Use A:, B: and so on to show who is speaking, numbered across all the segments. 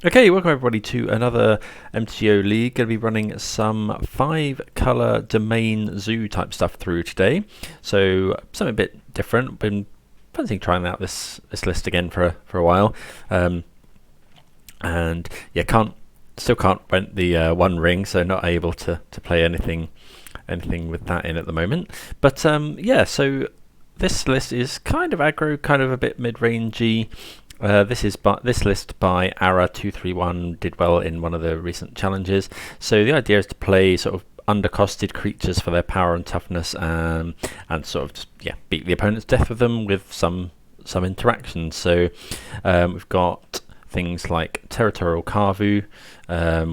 A: Okay, welcome everybody to another MTGO League. Going to be running some 5-color domain zoo type stuff through today. So something a bit different. Been fancying trying out this list again for a while, and yeah, still can't rent the One Ring, so not able to play anything with that in at the moment. But yeah, so this list is kind of aggro, kind of a bit mid-rangey. This list by Ara231 did well in one of the recent challenges. So the idea is to play sort of undercosted creatures for their power and toughness, and sort of just, beat the opponent's death with them with some interactions. So we've got things like Territorial Kavu,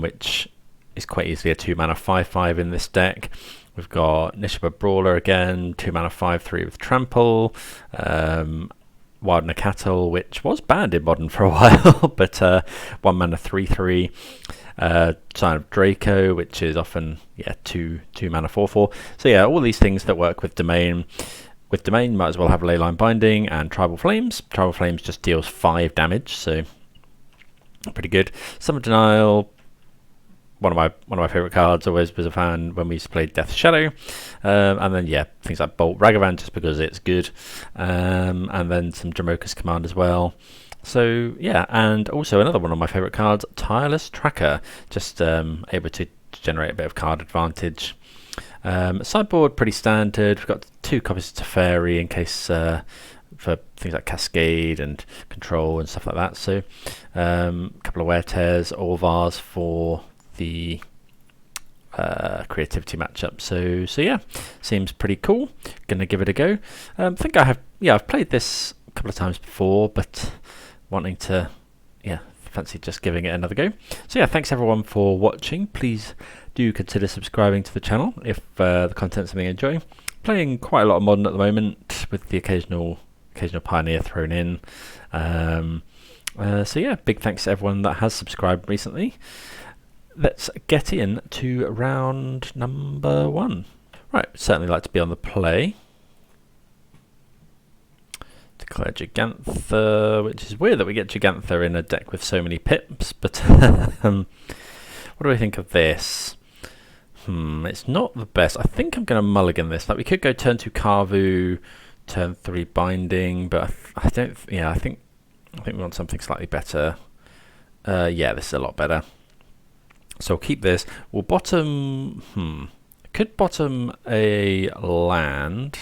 A: which is quite easily a 2-mana 5/5 in this deck. We've got Nishaba Brawler again, 2-mana 5/3 with Trample. Wild Nacatl, which was banned in Modern for a while, but 1-mana 3/3. Sign of Draco, which is often 2-mana 4/4. So yeah, all these things that work with Domain. With Domain, might as well have Leyline Binding and Tribal Flames. Tribal Flames just deals 5 damage, so pretty good. Summon Denial, one of my favorite cards. Always was a fan when we used to play Death Shadow, and then things like Bolt Ragavan just because it's good, and then some Dramoka's Command as well. So yeah, and also another one of my favorite cards, Tireless Tracker, just able to generate a bit of card advantage. Sideboard pretty standard. We've got 2 copies of Teferi in case for things like Cascade and Control and stuff like that. So a couple of Wear Tears, Orvars for the creativity matchup. So yeah, seems pretty cool. Gonna give it a go. I think I've played this a couple of times before, but wanting to fancy just giving it another go. So yeah, thanks everyone for watching. Please do consider subscribing to the channel if the content's something you enjoy. Playing quite a lot of Modern at the moment with the occasional Pioneer thrown in. So yeah, big thanks to everyone that has subscribed recently. Let's get in to round number 1. Right, certainly like to be on the play. Declare Gigantha, which is weird that we get Gigantha in a deck with so many pips, but what do I think of this? It's not the best. I think I'm going to mulligan this. Like, we could go turn 2 Kavu, turn 3 Binding, but I don't. I think we want something slightly better. Yeah, this is a lot better. So we'll keep this. We'll bottom. Could bottom a land,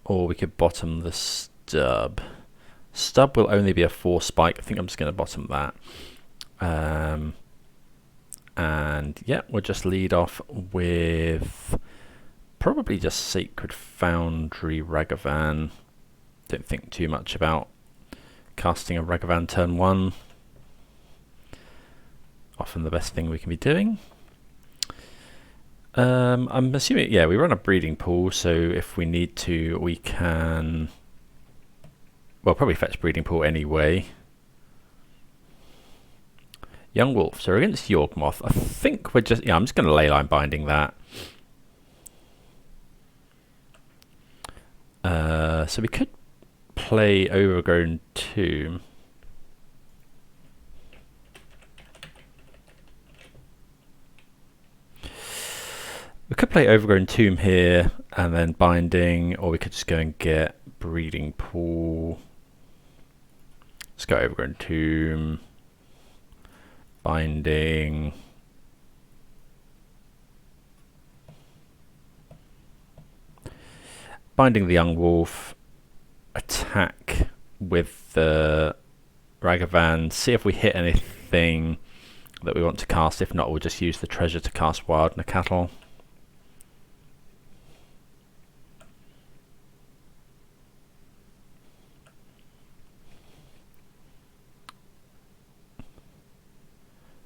A: or we could bottom the stub. Stub will only be a 4 spike. I think I'm just going to bottom that. And yeah, we'll just lead off with probably just Sacred Foundry Ragavan. Don't think too much about casting a Ragavan turn 1. Often the best thing we can be doing. I'm assuming, we run a breeding pool, so if we need to, we can, probably fetch breeding pool anyway. Young Wolf, so we're against Yawgmoth. I think we're just, I'm just going to Leyline Binding that. So we could play Overgrown Tomb. We could play Overgrown Tomb here and then Binding, or we could just go and get Breeding Pool. Let's go Overgrown Tomb, Binding. Binding the Young Wolf, attack with the Ragavan, see if we hit anything that we want to cast. If not, we'll just use the treasure to cast Wild Nacatl.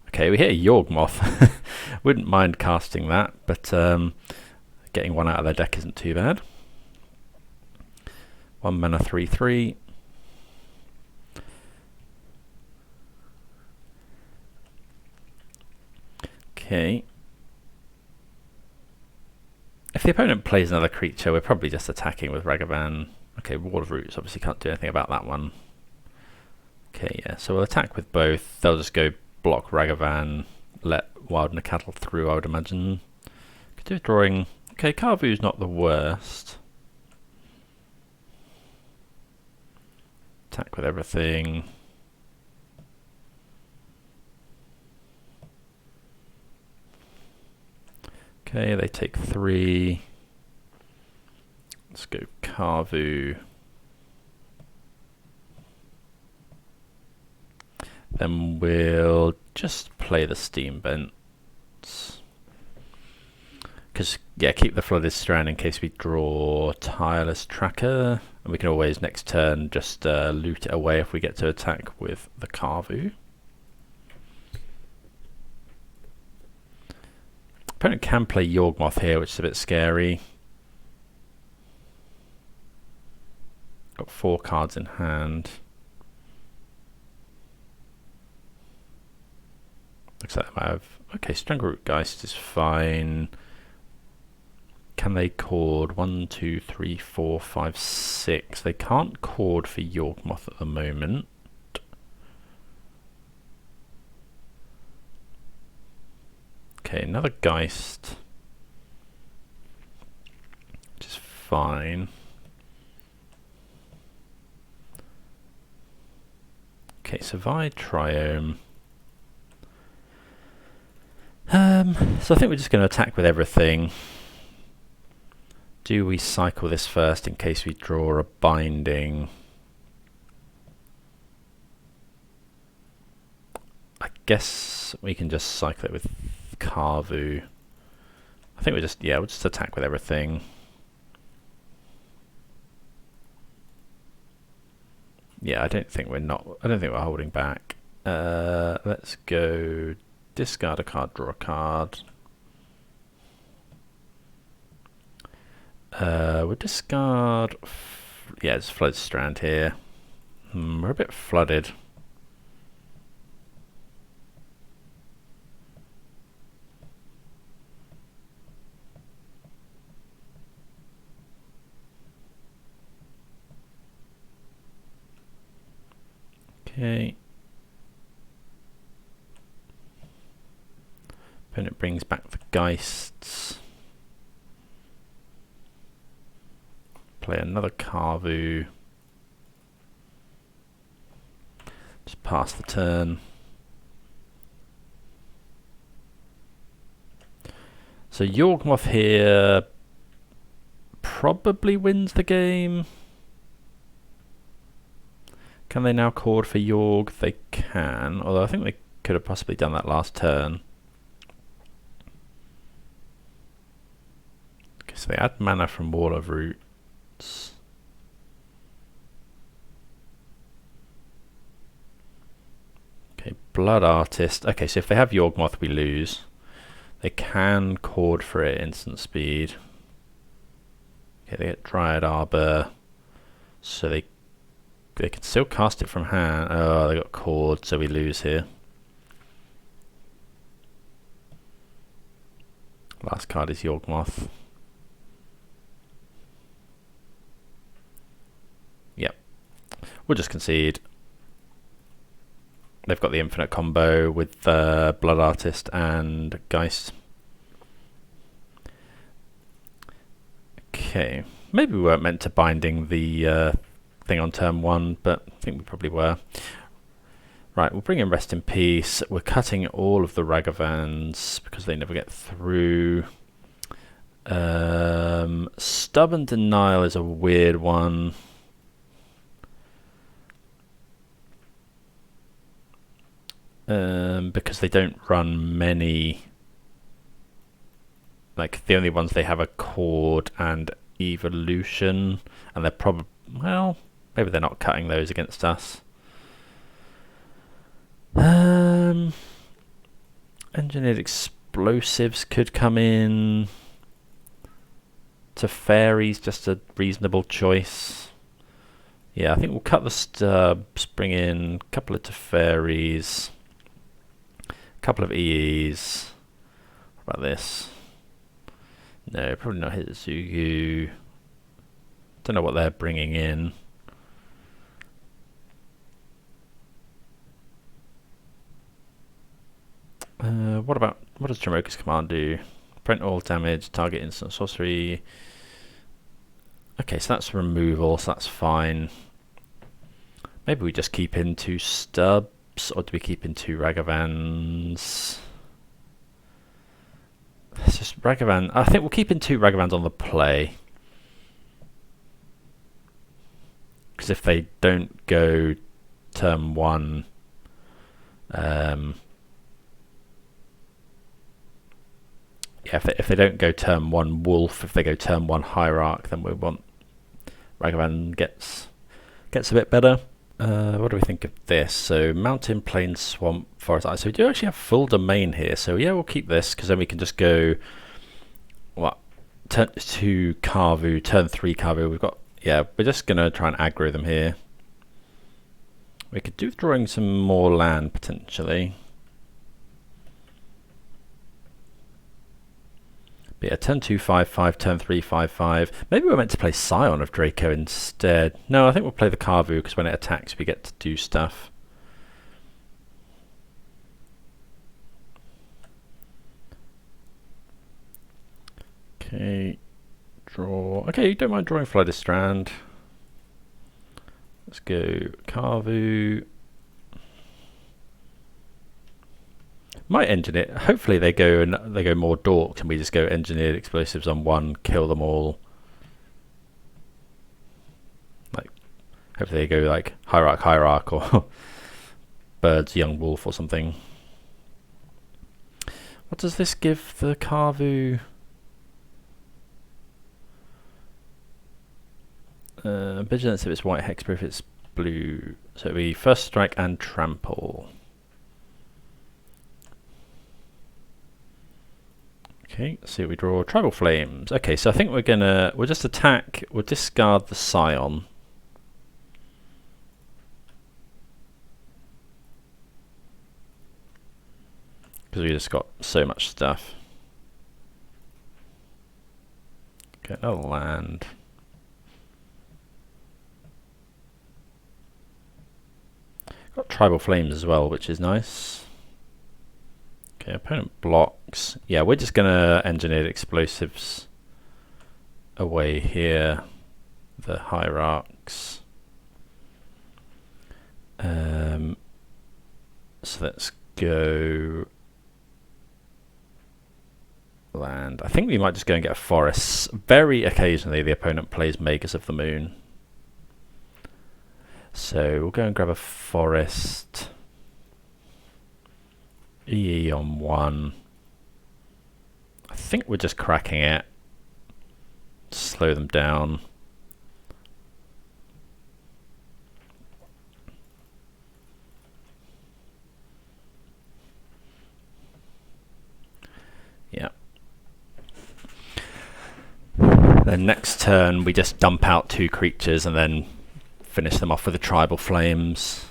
A: Okay, we hit a Yawgmoth. Wouldn't mind casting that, but getting one out of their deck isn't too bad. 1-mana 3/3. Okay. If the opponent plays another creature, we're probably just attacking with Ragavan. Okay, Wall of Roots, obviously can't do anything about that one. Okay, yeah, so we'll attack with both. They'll just go block Ragavan, let Wild Nacatl through, I would imagine. Could do a drawing. Okay, Carvu's not the worst. Attack with everything. Okay, they take 3. Let's go Carvu. Then we'll just play the Steam Vents. Because, yeah, keep the Flooded Strand in case we draw Tireless Tracker. And we can always, next turn, just loot it away if we get to attack with the Carvu. Opponent can play Yawgmoth here, which is a bit scary. Got 4 cards in hand. Looks like they might have... Okay, Strangleroot Geist is fine. Can they chord? 1, 2, 3, 4, 5, 6. They can't chord for Yawgmoth at the moment. Okay, another Geist. Which is fine. Okay, survive Triome. So I think we're just going to attack with everything. Do we cycle this first in case we draw a binding? I guess we can just cycle it with Carvu. I think we'll just attack with everything. Yeah, I don't think we're holding back. Let's go discard a card, draw a card. We'll discard... Yeah, it's Flood Strand here. We're a bit flooded. Okay. Opponent brings back the Geists. Play another Carvu. Just pass the turn. So Yawgmoth here probably wins the game. Can they now chord for Yorg? They can, although I think they could have possibly done that last turn. Okay, so they add mana from Wall of Roots. Okay, Blood Artist. Okay, so if they have Yawgmoth, we lose. They can chord for it instant speed. Okay, they get Dryad Arbor, so they can still cast it from hand. Oh, they got chord, so we lose here. Last card is Yawgmoth. Yep. We'll just concede. They've got the infinite combo with Blood Artist and Geist. Okay. Maybe we weren't meant to binding the thing on turn 1, but I think we probably were. Right, we'll bring in Rest in Peace. We're cutting all of the Ragavans because they never get through. Stubborn Denial is a weird one. Because they don't run many. Like, the only ones they have are Chord and Evolution, and they're probably, well, maybe they're not cutting those against us. Engineered Explosives could come in. Teferi's just a reasonable choice. Yeah, I think we'll cut the stubs, bring in a couple of Teferis, a couple of EEs. What about this? No, probably not Hitsugu. Don't know what they're bringing in. what does Jamoka's command do? Prevent all damage, target instant sorcery. Okay, so that's removal, so that's fine. Maybe we just keep in 2 stubs, or do we keep in 2 Ragavans? It's just Ragavan. I think we'll keep in 2 Ragavans on the play. Because if they don't go turn 1, yeah, if they don't go turn 1 Wolf, if they go turn 1 Hierarch, then we want Ragavan gets a bit better. What do we think of this? So mountain, plain, swamp, forest. So we do actually have full domain here. So yeah, we'll keep this because then we can just go what turn 2 Carvu, turn 3 Carvu. We've got we're just gonna try and aggro them here. We could do drawing some more land potentially. But yeah, turn 2 5/5, turn 3 5/5. Maybe we're meant to play Scion of Draco instead. No, I think we'll play the Carvu because when it attacks we get to do stuff. Okay, draw. Okay, you don't mind drawing Flooded Strand. Let's go Carvu. Might engineer. Hopefully they go more dorked, and we just go engineered explosives on 1, kill them all. Like, hopefully they go like Hierarch or Bird's Young Wolf or something. What does this give the Carvu? Vigilance if it's white, hexproof if it's blue. So it'll be first strike and trample. Okay, let's see what we draw. Tribal Flames. Okay, so I think we'll just attack, we'll discard the Scion. Because we just got so much stuff. Okay, another land. Got Tribal Flames as well, which is nice. Okay, opponent blocks. Yeah, we're just gonna engineer explosives away here. The Hierarchs. So let's go land. I think we might just go and get a forest. Very occasionally the opponent plays Magus of the Moon. So we'll go and grab a forest. EE on 1. I think we're just cracking it. Slow them down. Yeah. Then next turn we just dump out 2 creatures and then finish them off with the Tribal Flames.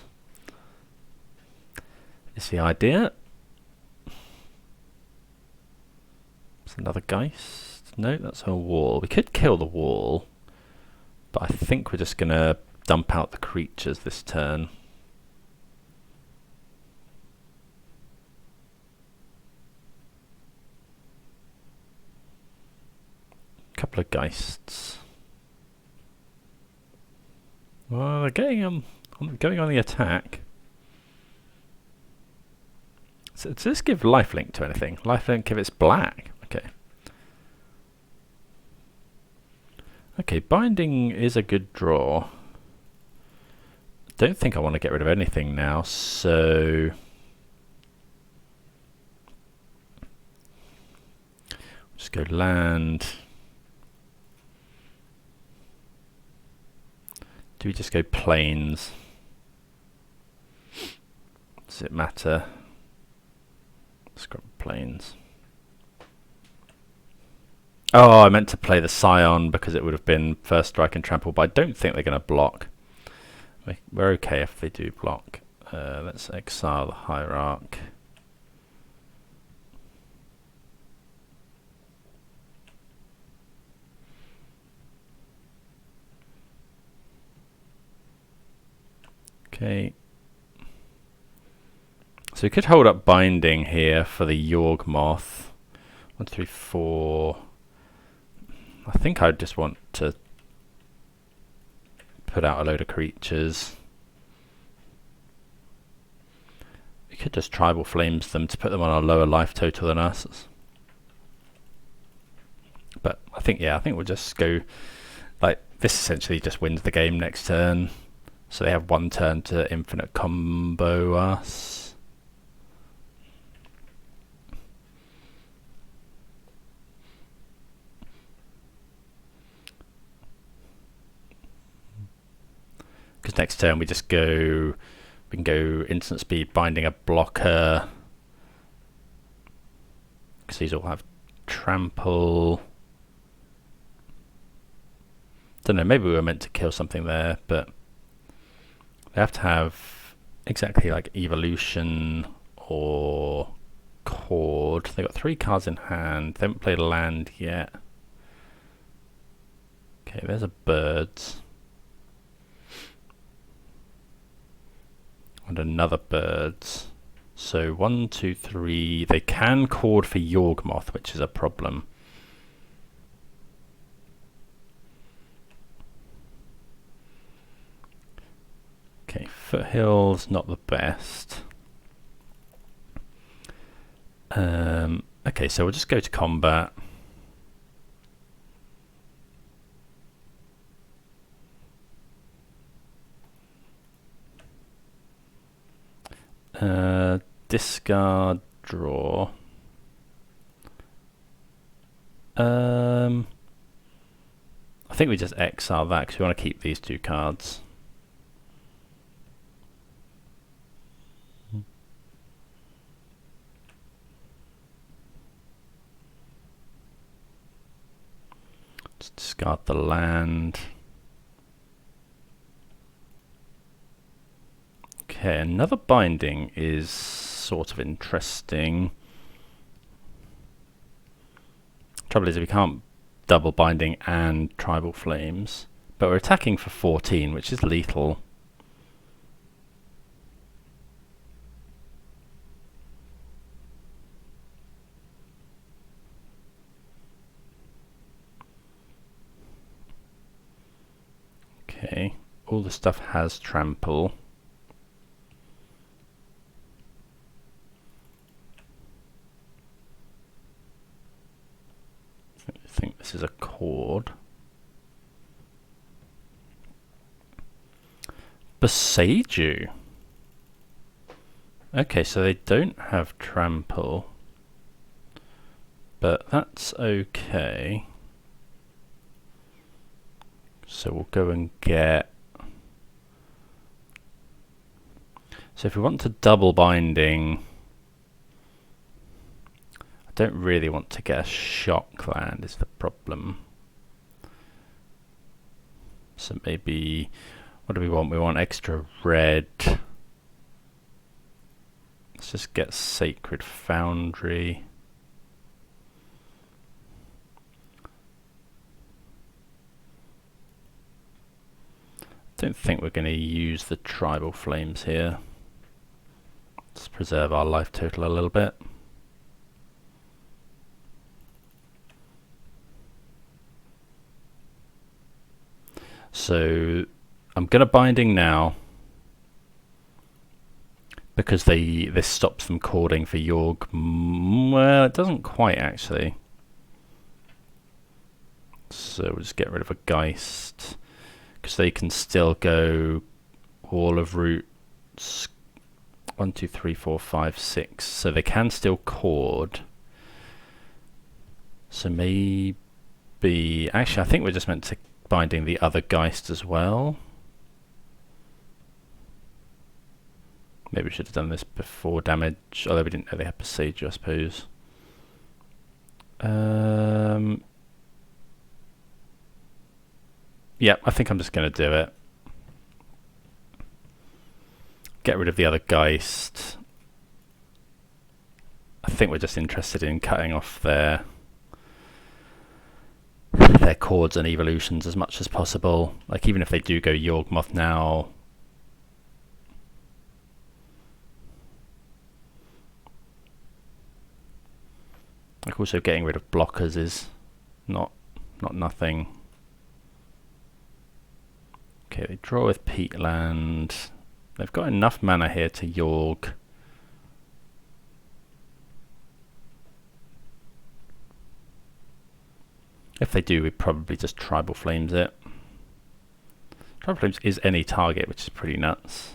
A: Is the idea. Another Geist. No, that's a wall. We could kill the wall, but I think we're just gonna dump out the creatures this turn. Couple of Geists. Well, they're getting going on the attack. So does this give lifelink to anything? Lifelink if it's black. Okay. Okay, binding is a good draw. Don't think I want to get rid of anything now, so just go land. Do we just go plains? Does it matter? Let's grab plains. Oh, I meant to play the Scion because it would have been first strike and trample, but I don't think they're going to block. We're okay if they do block. Let's exile the Hierarch. Okay. So So we could hold up binding here for the Yawgmoth. 1, 2, 3, 4. I think I just want to put out a load of creatures. We could just Tribal Flames them to put them on a lower life total than us. But I think we'll just go like this. Essentially just wins the game next turn. So they have 1 turn to infinite combo us. Because next turn we can go instant speed binding a blocker. Because these all have trample. Don't know, maybe we were meant to kill something there, but they have to have exactly like evolution or chord. They've got 3 cards in hand. They haven't played a land yet. Okay, there's a birds. And another birds. So 1, 2, 3. They can chord for Yawgmoth, which is a problem. Okay, Foothills, not the best. Okay, so we'll just go to combat. Discard, draw. I think we just exile that because we want to keep these 2 cards. Just discard the land. Okay, another binding is sort of interesting. Trouble is we can't double binding and Tribal Flames, but we're attacking for 14, which is lethal. Okay, all the stuff has trample. I think this is a chord. Beseiju. Okay, so they don't have trample, but that's okay. So we'll go and get... So if we want to double binding, I don't really want to get a shock land is the problem. So maybe, what do we want? We want extra red. Let's just get Sacred Foundry. Don't think we're going to use the Tribal Flames here. Let's preserve our life total a little bit. So I'm going to binding now because this stops them chording for Yorg. Well, it doesn't quite actually. So we'll just get rid of a Geist because they can still go Wall of Roots 1, 2, 3, 4, 5, 6. So they can still chord. So maybe actually I think we're just meant to binding the other Geist as well. Maybe we should have done this before damage, although we didn't know they had Beseiju, I suppose. Yeah, I think I'm just going to do it. Get rid of the other Geist. I think we're just interested in cutting off their chords and evolutions as much as possible. Like even if they do go Yawgmoth now, Like also getting rid of blockers is not nothing. Okay, they draw with Peatland. They've got enough mana here to Yorg. If they do, we probably just Tribal Flames it. Tribal Flames is any target, which is pretty nuts.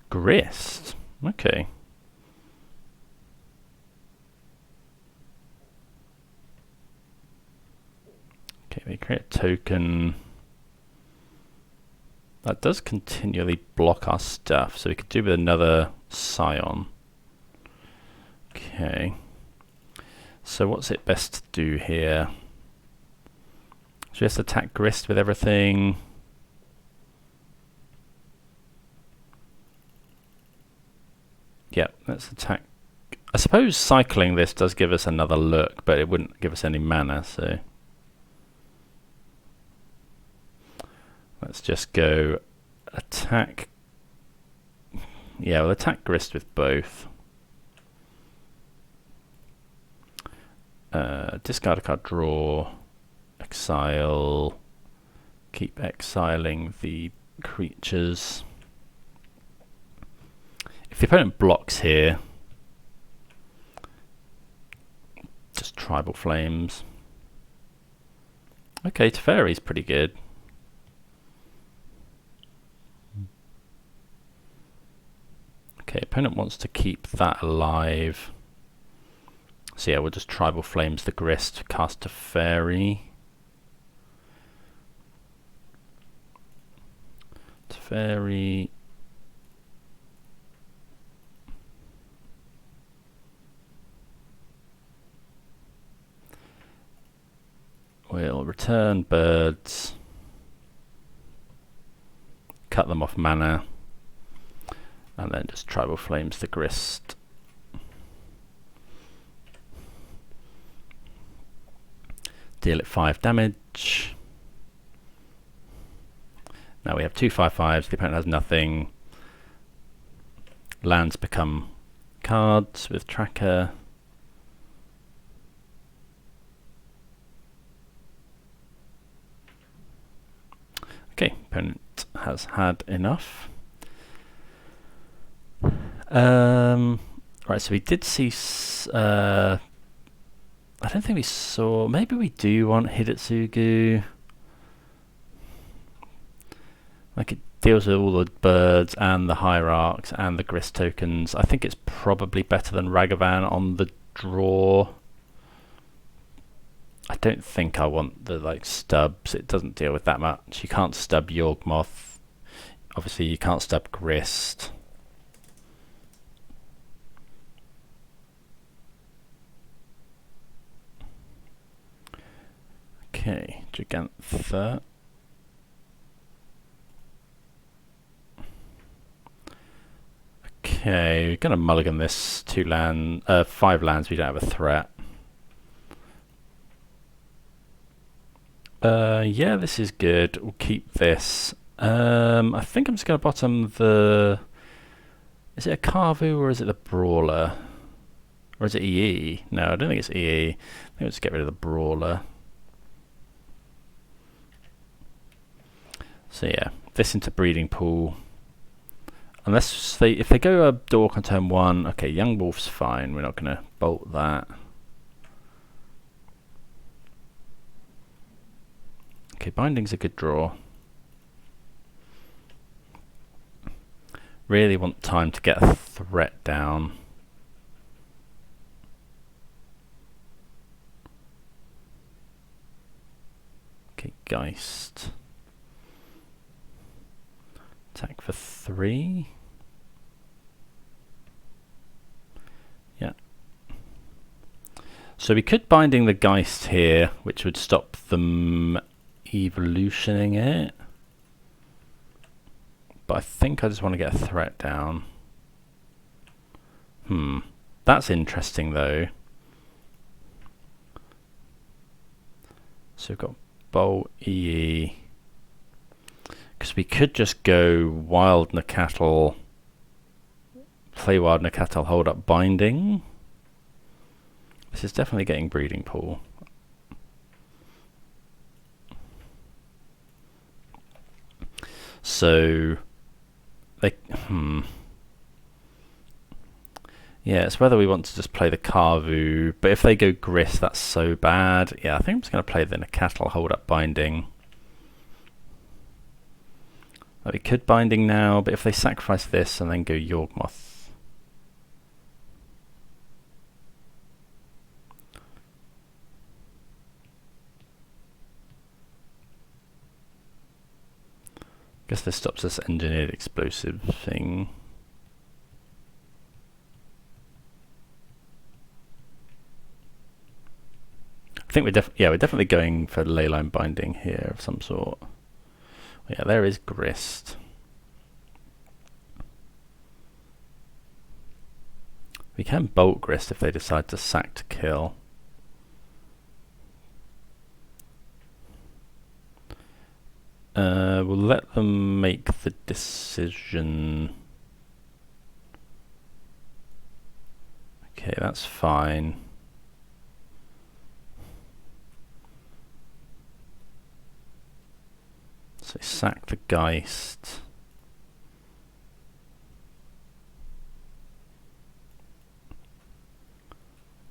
A: Grist. Okay. Okay, we create a token. That does continually block our stuff, so we could do with another Scion. Okay. So what's it best to do here? Just attack Grist with everything. Yeah, let's attack. I suppose cycling this does give us another look, but it wouldn't give us any mana, so let's just go attack. Yeah, we'll attack Grist with both. Discard a card, draw, exile, keep exiling the creatures. If the opponent blocks here, just Tribal Flames. Okay, Teferi's pretty good. Okay, opponent wants to keep that alive. So yeah, we'll just Tribal Flames the Grist, cast Teferi. Teferi. We'll return birds. Cut them off mana. And then just Tribal Flames the Grist. Deal it 5 damage. Now we have 2 5/5s. The opponent has nothing. Lands become cards with tracker. Okay, opponent has had enough. Right, so we did see. I don't think we saw. Maybe we do want Hidetsugu. Like it deals with all the birds and the hierarchs and the Grist tokens. I think it's probably better than Ragavan on the draw. I don't think I want the like stubs. It doesn't deal with that much. You can't stub Yawgmoth. Obviously, you can't stub Grist. Okay, Gigantha. Okay, we're gonna mulligan this 5 lands. We don't have a threat. Yeah, this is good. We'll keep this. I think I'm just gonna bottom the. Is it a Carvu or is it the Brawler? Or is it EE? No, I don't think it's EE. I think we'll just get rid of the Brawler. So yeah, this into Breeding Pool. Unless if they go a Dork on turn 1, okay, Young Wolf's fine. We're not gonna bolt that. Okay, Binding's a good draw. Really want time to get a threat down. Okay, Geist. Attack for 3. Yeah. So we could Binding the Geist here, which would stop them evolutioning it. But I think I just want to get a threat down. That's interesting though. So we've got Bolt EE. Because we could just go Wild Nacatl Feywild Nakatal hold up binding. This is definitely getting breeding pool. So they yeah, it's whether we want to just play the Carvu, but if they go Grist, that's so bad. Yeah, I think I'm just going to play the Nakatal hold up binding. We could binding now, but if they sacrifice this and then go Yawgmoth. Guess this stops this engineered explosive thing. I think we're definitely going for leyline binding here of some sort. Yeah, there is Grist. We can bolt Grist if they decide to sack to kill. We'll let them make the decision. Okay, that's fine. So sack the Geist.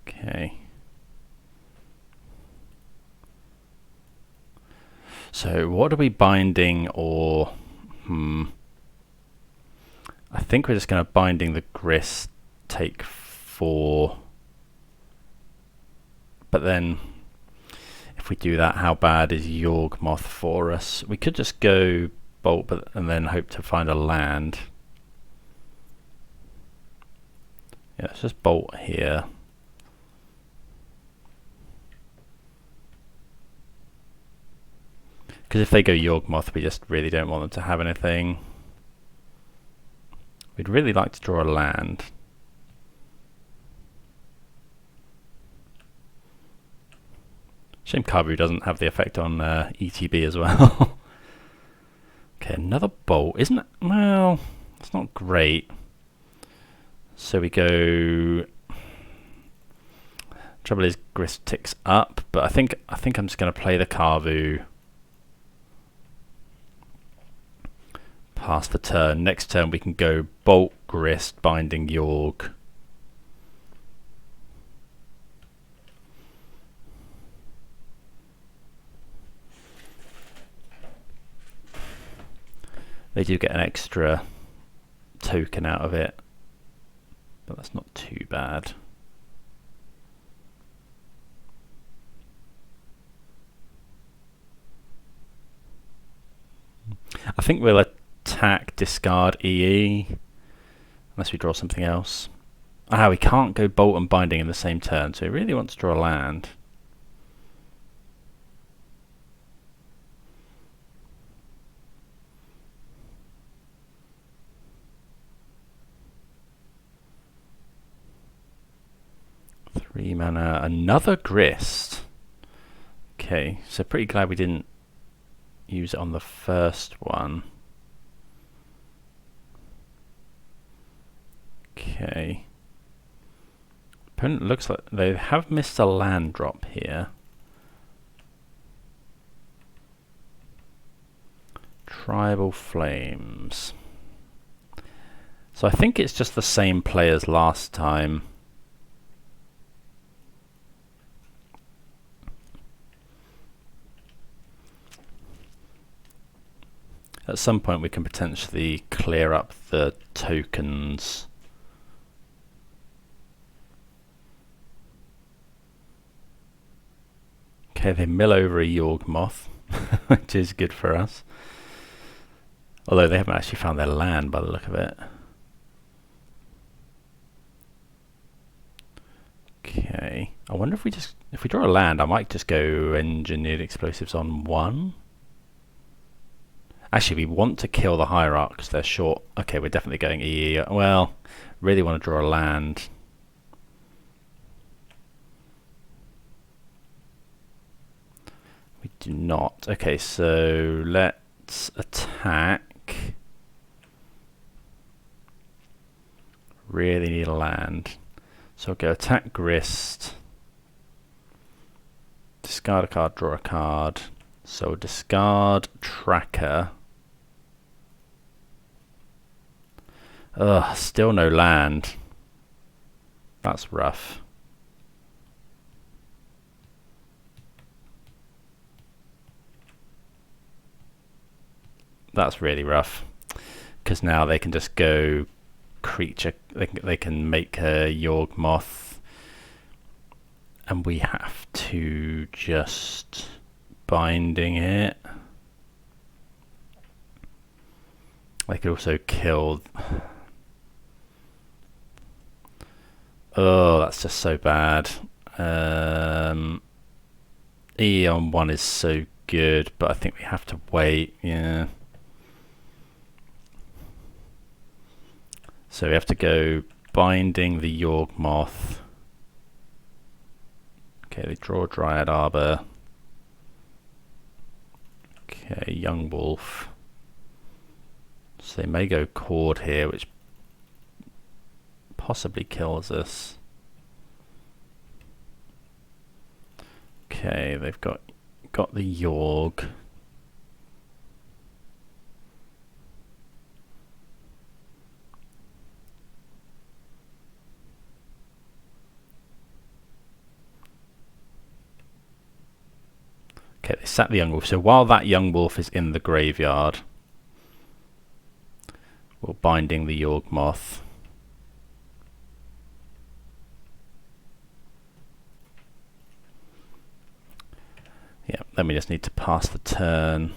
A: Okay. So what are we binding or... I think we're just going to binding the Grist, take 4. But then, if we do that, how bad is Yawgmoth for us? We could just go bolt and then hope to find a land. Yeah, let's just bolt here. Because if they go Yawgmoth, we just really don't want them to have anything. We'd really like to draw a land. Shame Carbu doesn't have the effect on ETB as well. Okay, another bolt. Isn't it? Well, it's not great. So we go... Trouble is Grist ticks up, but I think I'm just going to play the Carvu. Pass the turn. Next turn we can go bolt Grist, binding Yorg. They do get an extra token out of it, but that's not too bad. I think we'll attack, discard EE, unless we draw something else. Ah, we can't go bolt and binding in the same turn, so we really want to draw a land. Three mana, another Grist. Okay, so pretty glad we didn't use it on the first one. Okay. Opponent looks like they have missed a land drop here. Tribal Flames. So I think it's just the same play as last time. At some point we can potentially clear up the tokens. Okay, they mill over a Yawgmoth, which is good for us. Although they haven't actually found their land by the look of it. Okay, I wonder if we draw a land, I might just go engineered explosives on 1. Actually, we want to kill the Hierarch because they're short. Okay, we're definitely going EE. Well, really want to draw a land. We do not. Okay, so let's attack. really need a land. So I'll go attack Grist, discard a card, draw a card. So discard Tracker. Ugh, still no land. That's rough. That's really rough. Because now they can just go creature. They can make a Yawgmoth. And we have to just binding it. They could also kill. Oh, that's just so bad. E on 1 is so good, but I think we have to wait. Yeah. So we have to go binding the Yawgmoth. Okay, they draw Dryad Arbor. Okay, Young Wolf. So they may go Cord here, which possibly kills us. Okay, they've got the Yorg. Okay, they sat the Young Wolf. So while that Young Wolf is in the graveyard, we're binding the Yawgmoth. Yeah, then we just need to pass the turn.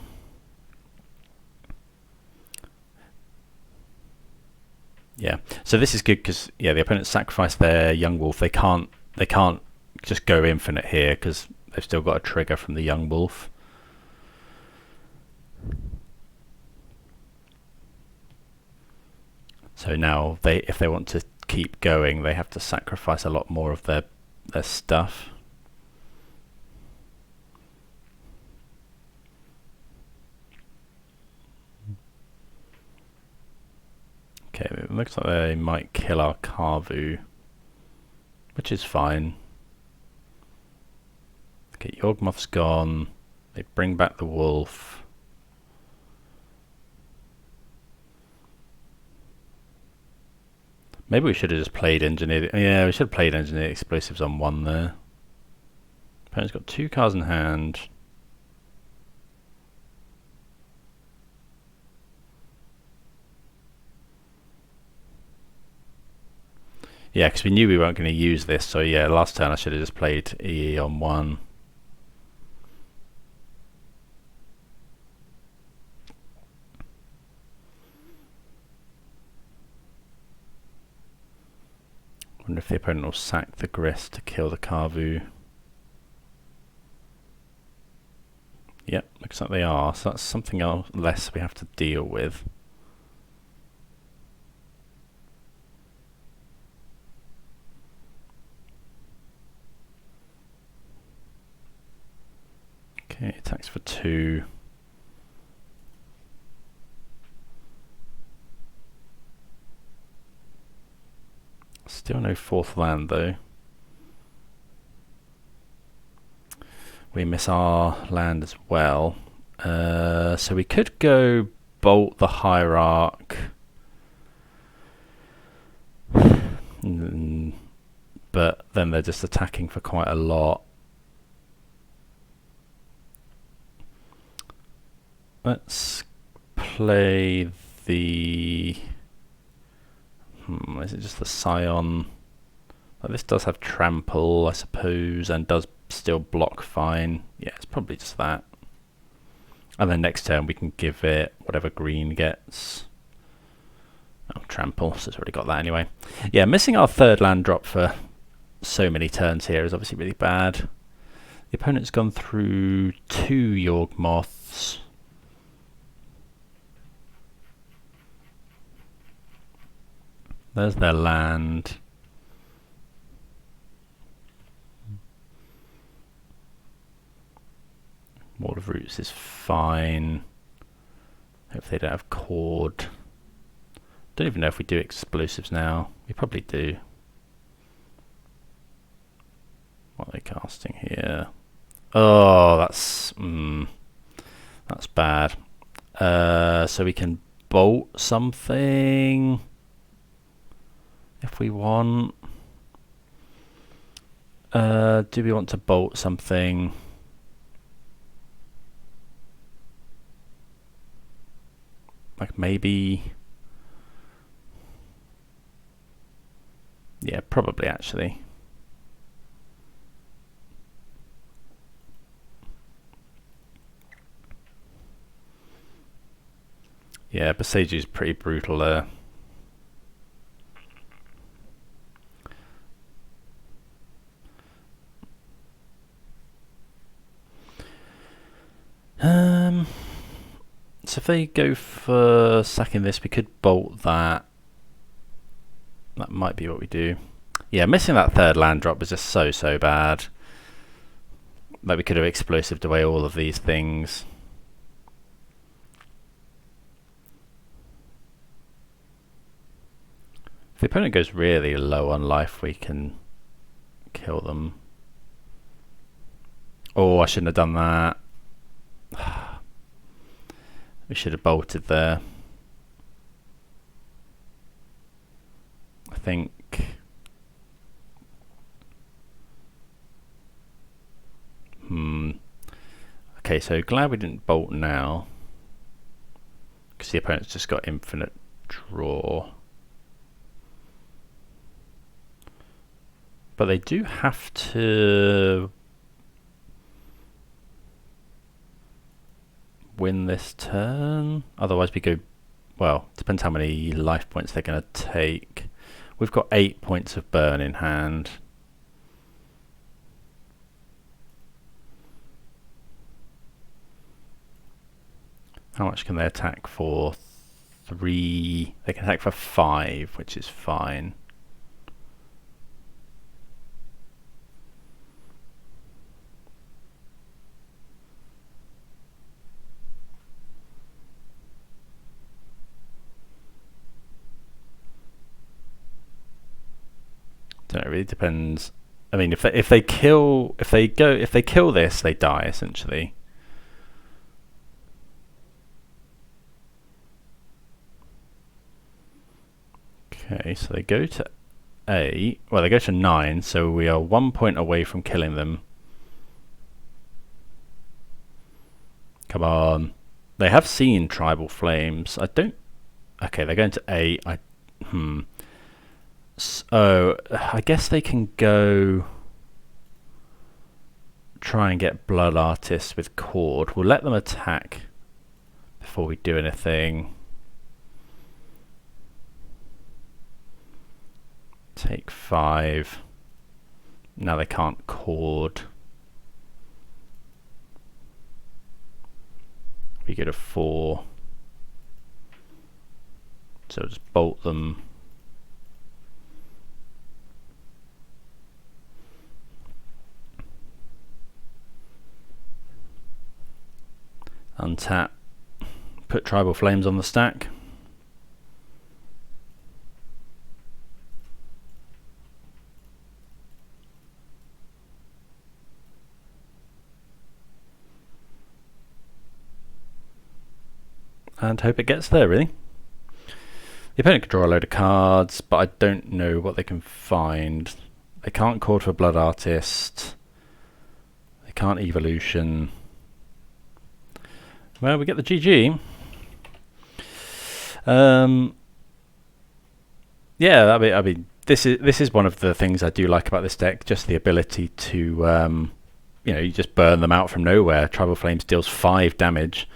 A: Yeah, so this is good because the opponents sacrifice their Young Wolf. They can't just go infinite here because they've still got a trigger from the Young Wolf. So now if they want to keep going, they have to sacrifice a lot more of their stuff. Okay, it looks like they might kill our Karvu, which is fine. Okay, Yawgmoth's gone. They bring back the wolf. Maybe we should have just played engineered. Yeah, we should have played engineered explosives on 1 there. Opponent's got 2 cards in hand. Yeah, because we knew we weren't going to use this, so yeah, last turn I should have just played EE on 1. Wonder if the opponent will sack the Grist to kill the Karvu. Yep, looks like they are, so that's something else less we have to deal with. Okay, attacks for 2. Still no 4th land though. We miss our land as well. So we could go Bolt the Hierarch. But then they're just attacking for quite a lot. Let's play the... is it just the Scion? Like, this does have Trample, I suppose, and does still block fine. Yeah, it's probably just that. And then next turn we can give it whatever green gets. Oh, Trample, so it's already got that anyway. Yeah, missing our 3rd land drop for so many turns here is obviously really bad. The opponent's gone through 2 Yawgmoths. There's their land. Wall of Roots is fine. Hope they don't have Cord. Don't even know if we do explosives now. We probably do. What are they casting here? Oh, that's bad. So we can bolt something if we want. Do we want to bolt something? Like maybe... Yeah, probably actually. Yeah, Boseju's pretty brutal there. So if they go for sacking this, we could bolt that. That might be what we do. Yeah, missing that third land drop was just so bad. Like we could have explosived away all of these things. If the opponent goes really low on life, we can kill them. Oh, I shouldn't have done that. We should have bolted there. I think. Okay, so glad we didn't bolt now, because the opponent's just got infinite draw. But they do have to win this turn, otherwise we go, well, depends how many life points they're going to take. We've got 8 points of burn in hand. How much can they attack for? 3. They can attack for 5, which is fine. Don't know, it really depends. I mean, if they kill this, they die essentially. Okay, so they go to 8. Well, they go to 9, so we are 1 point away from killing them. Come on. They have seen Tribal Flames. I don't... Okay, they're going to 8. So, I guess they can go... Try and get Blood Artists with Cord. We'll let them attack before we do anything. Take 5. Now they can't Cord. We get a 4. So just bolt them. Untap. Put Tribal Flames on the stack. And hope it gets there, really. The opponent can draw a load of cards, but I don't know what they can find. They can't Cord for Blood Artist. They can't Evolution. Well, we get the GG. Yeah, I mean, this is one of the things I do like about this deck, just the ability to, you know, you just burn them out from nowhere. Tribal Flames deals 5 damage.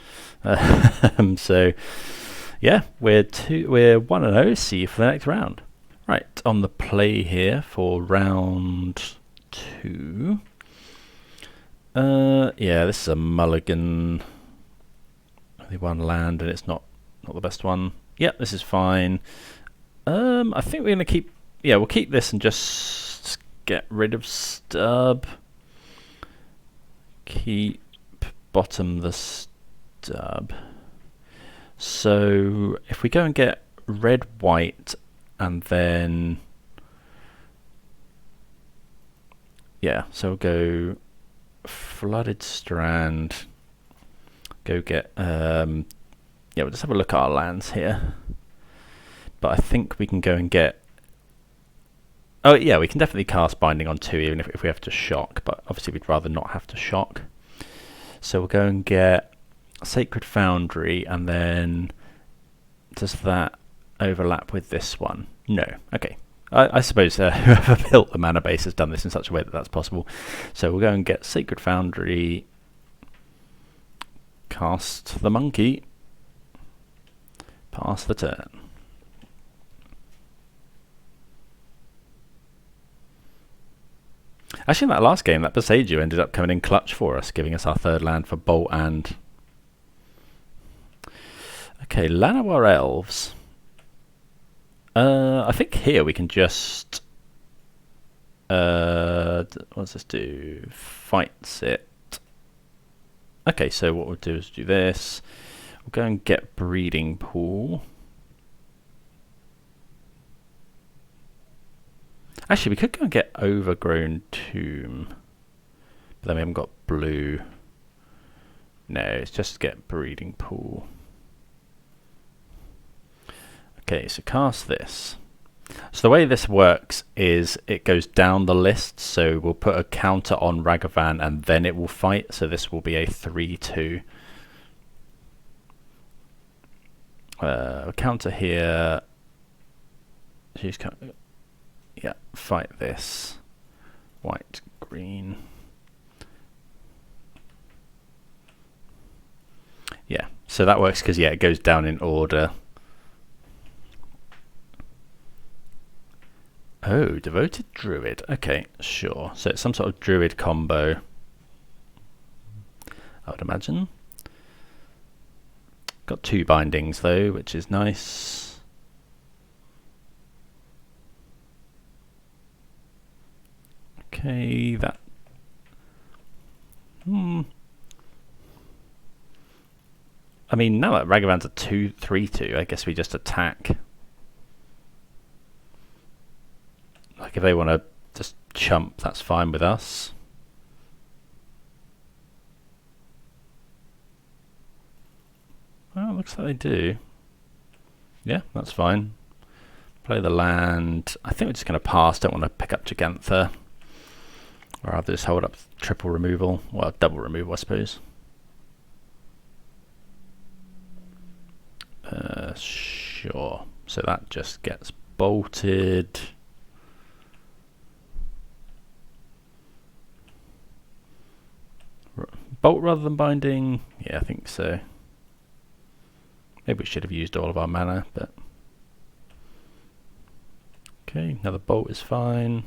A: So yeah, we're 1-0. See you for the next round. Right, on the play here for round 2. Yeah, this is a mulligan. Only 1 land, and it's not the best one. Yep, this is fine. I think we're gonna keep. Yeah, we'll keep this and just get rid of stub. Keep bottom the stub. So if we go and get red, white, and then yeah. So we'll go Flooded Strand. Go get yeah. We'll just have a look at our lands here. But I think we can go and get. Oh yeah, we can definitely cast Binding on 2 even if we have to shock, but obviously we'd rather not have to shock. So we'll go and get Sacred Foundry, and then does that overlap with this one? No. Okay. I suppose whoever built the mana base has done this in such a way that that's possible. So we'll go and get Sacred Foundry, cast the monkey, pass the turn. Actually, in that last game, that Boseiju ended up coming in clutch for us, giving us our third land for Bolt and... Okay, Llanowar Elves. I think here we can just... what does this do? Fights it. Okay, so what we'll do is do this. We'll go and get Breeding Pool. Actually, we could go and get Overgrown Tomb, but then we haven't got blue. No, it's just get Breeding Pool. Okay, so cast this. So the way this works is it goes down the list, so we'll put a counter on Ragavan and then it will fight, so this will be a 3-2. Counter here. She's yeah, fight this. White, green. Yeah, so that works because, yeah, it goes down in order. Oh, Devoted Druid. Okay, sure. So it's some sort of Druid combo, I would imagine. Got 2 bindings, though, which is nice. Okay, that... I mean, now that Ragavan's a 2/3/2, I guess we just attack. Like, if they want to just chump, that's fine with us. Well, it looks like they do. Yeah, that's fine. Play the land. I think we're just going to pass. Don't want to pick up Gigantha. Or rather just hold up triple removal. Well, double removal, I suppose. Sure. So that just gets bolted. Bolt rather than binding? Yeah, I think so. Maybe we should have used all of our mana, but... Okay, another bolt is fine.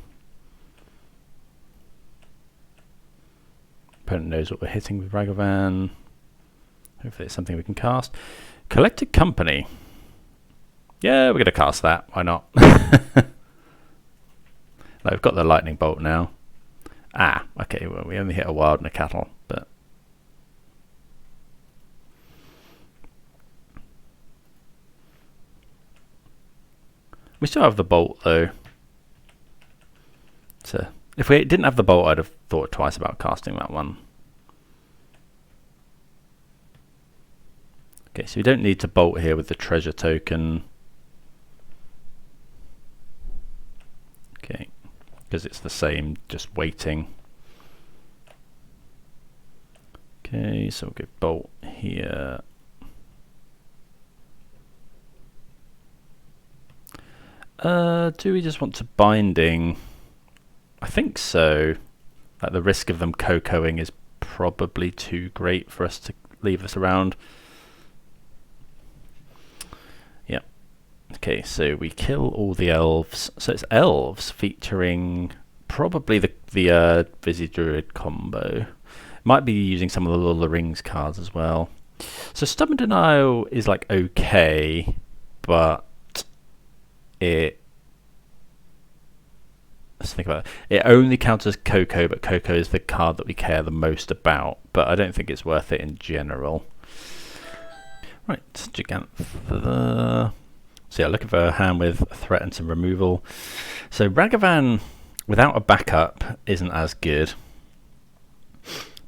A: Opponent knows what we're hitting with Ragavan. Hopefully it's something we can cast. Collected Company. Yeah, we're going to cast that. Why not? No, we've got the Lightning Bolt now. Ah, okay, well, we only hit a wild and a cattle, but... We still have the bolt, though. So, if we didn't have the bolt, I'd have thought twice about casting that one. Okay, so we don't need to bolt here with the treasure token. Okay, because it's the same, just waiting. Okay, so we'll go bolt here. Do we just want to binding? I think so. Like, the risk of them cocoing is probably too great for us to leave this around. Yeah. Okay, so we kill all the elves. So it's elves featuring probably the Visi Druid combo. Might be using some of the Lord of the Rings cards as well. So Stubborn Denial is like okay, but let's think about it. It only counts as Coco, but Coco is the card that we care the most about. But I don't think it's worth it in general. Right, Gigantha. So yeah, looking for a hand with a threat and some removal. So Ragavan without a backup isn't as good,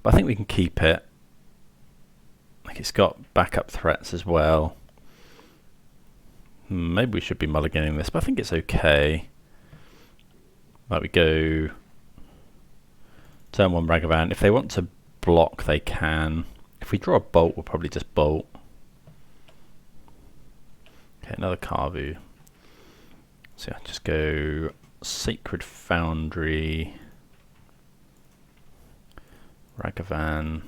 A: but I think we can keep it. Like, it's got backup threats as well. Maybe we should be mulliganing this, but I think it's okay. Like, we go turn 1 Ragavan. If they want to block, they can. If we draw a bolt, we'll probably just bolt. Okay, another Carvu. So yeah, just go Sacred Foundry, Ragavan.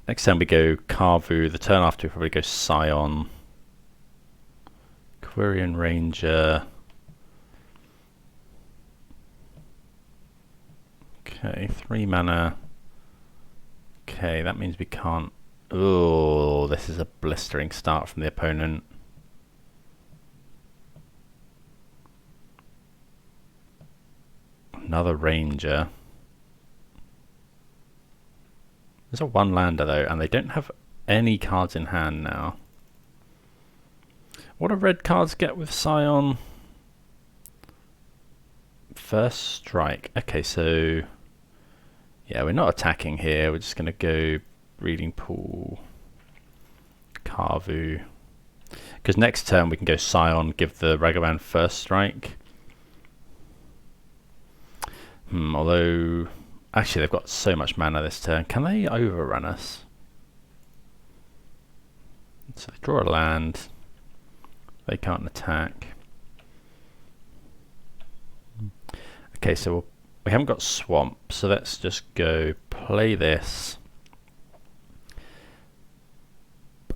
A: Next time we go Carvu. The turn after we probably go Scion, Quirion Ranger. Okay, 3 mana. Okay, that means we can't. Oh, this is a blistering start from the opponent. Another Ranger. There's a 1-lander though, and they don't have any cards in hand now. What do red cards get with Scion? First strike. Okay, so yeah, we're not attacking here. We're just going to go Breeding Pool, Carvu. Because next turn we can go Scion, give the Ragavan first strike. Although, actually they've got so much mana this turn. Can they overrun us? So they draw a land. They can't attack. Okay, so we haven't got Swamp, so let's just go play this.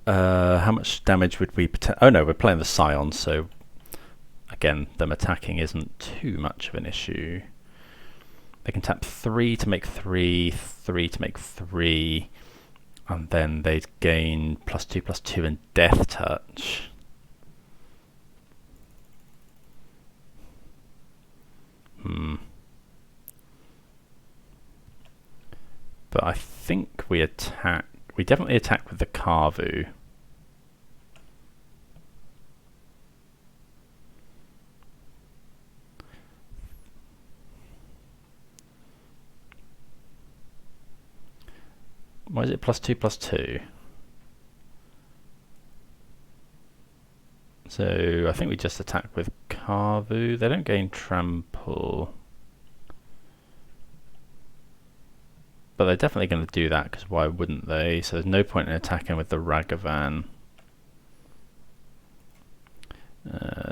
A: How much damage would we... Oh no, we're playing the Scion, so again, them attacking isn't too much of an issue. They can tap 3 to make 3, 3 to make 3, and then they'd gain +2/+2 and Death Touch. But I think we attack. We definitely attack with the Carvu. Why is it +2/+2? So I think we just attack with Carvu. They don't gain trample. But they're definitely going to do that, because why wouldn't they? So there's no point in attacking with the Ragavan.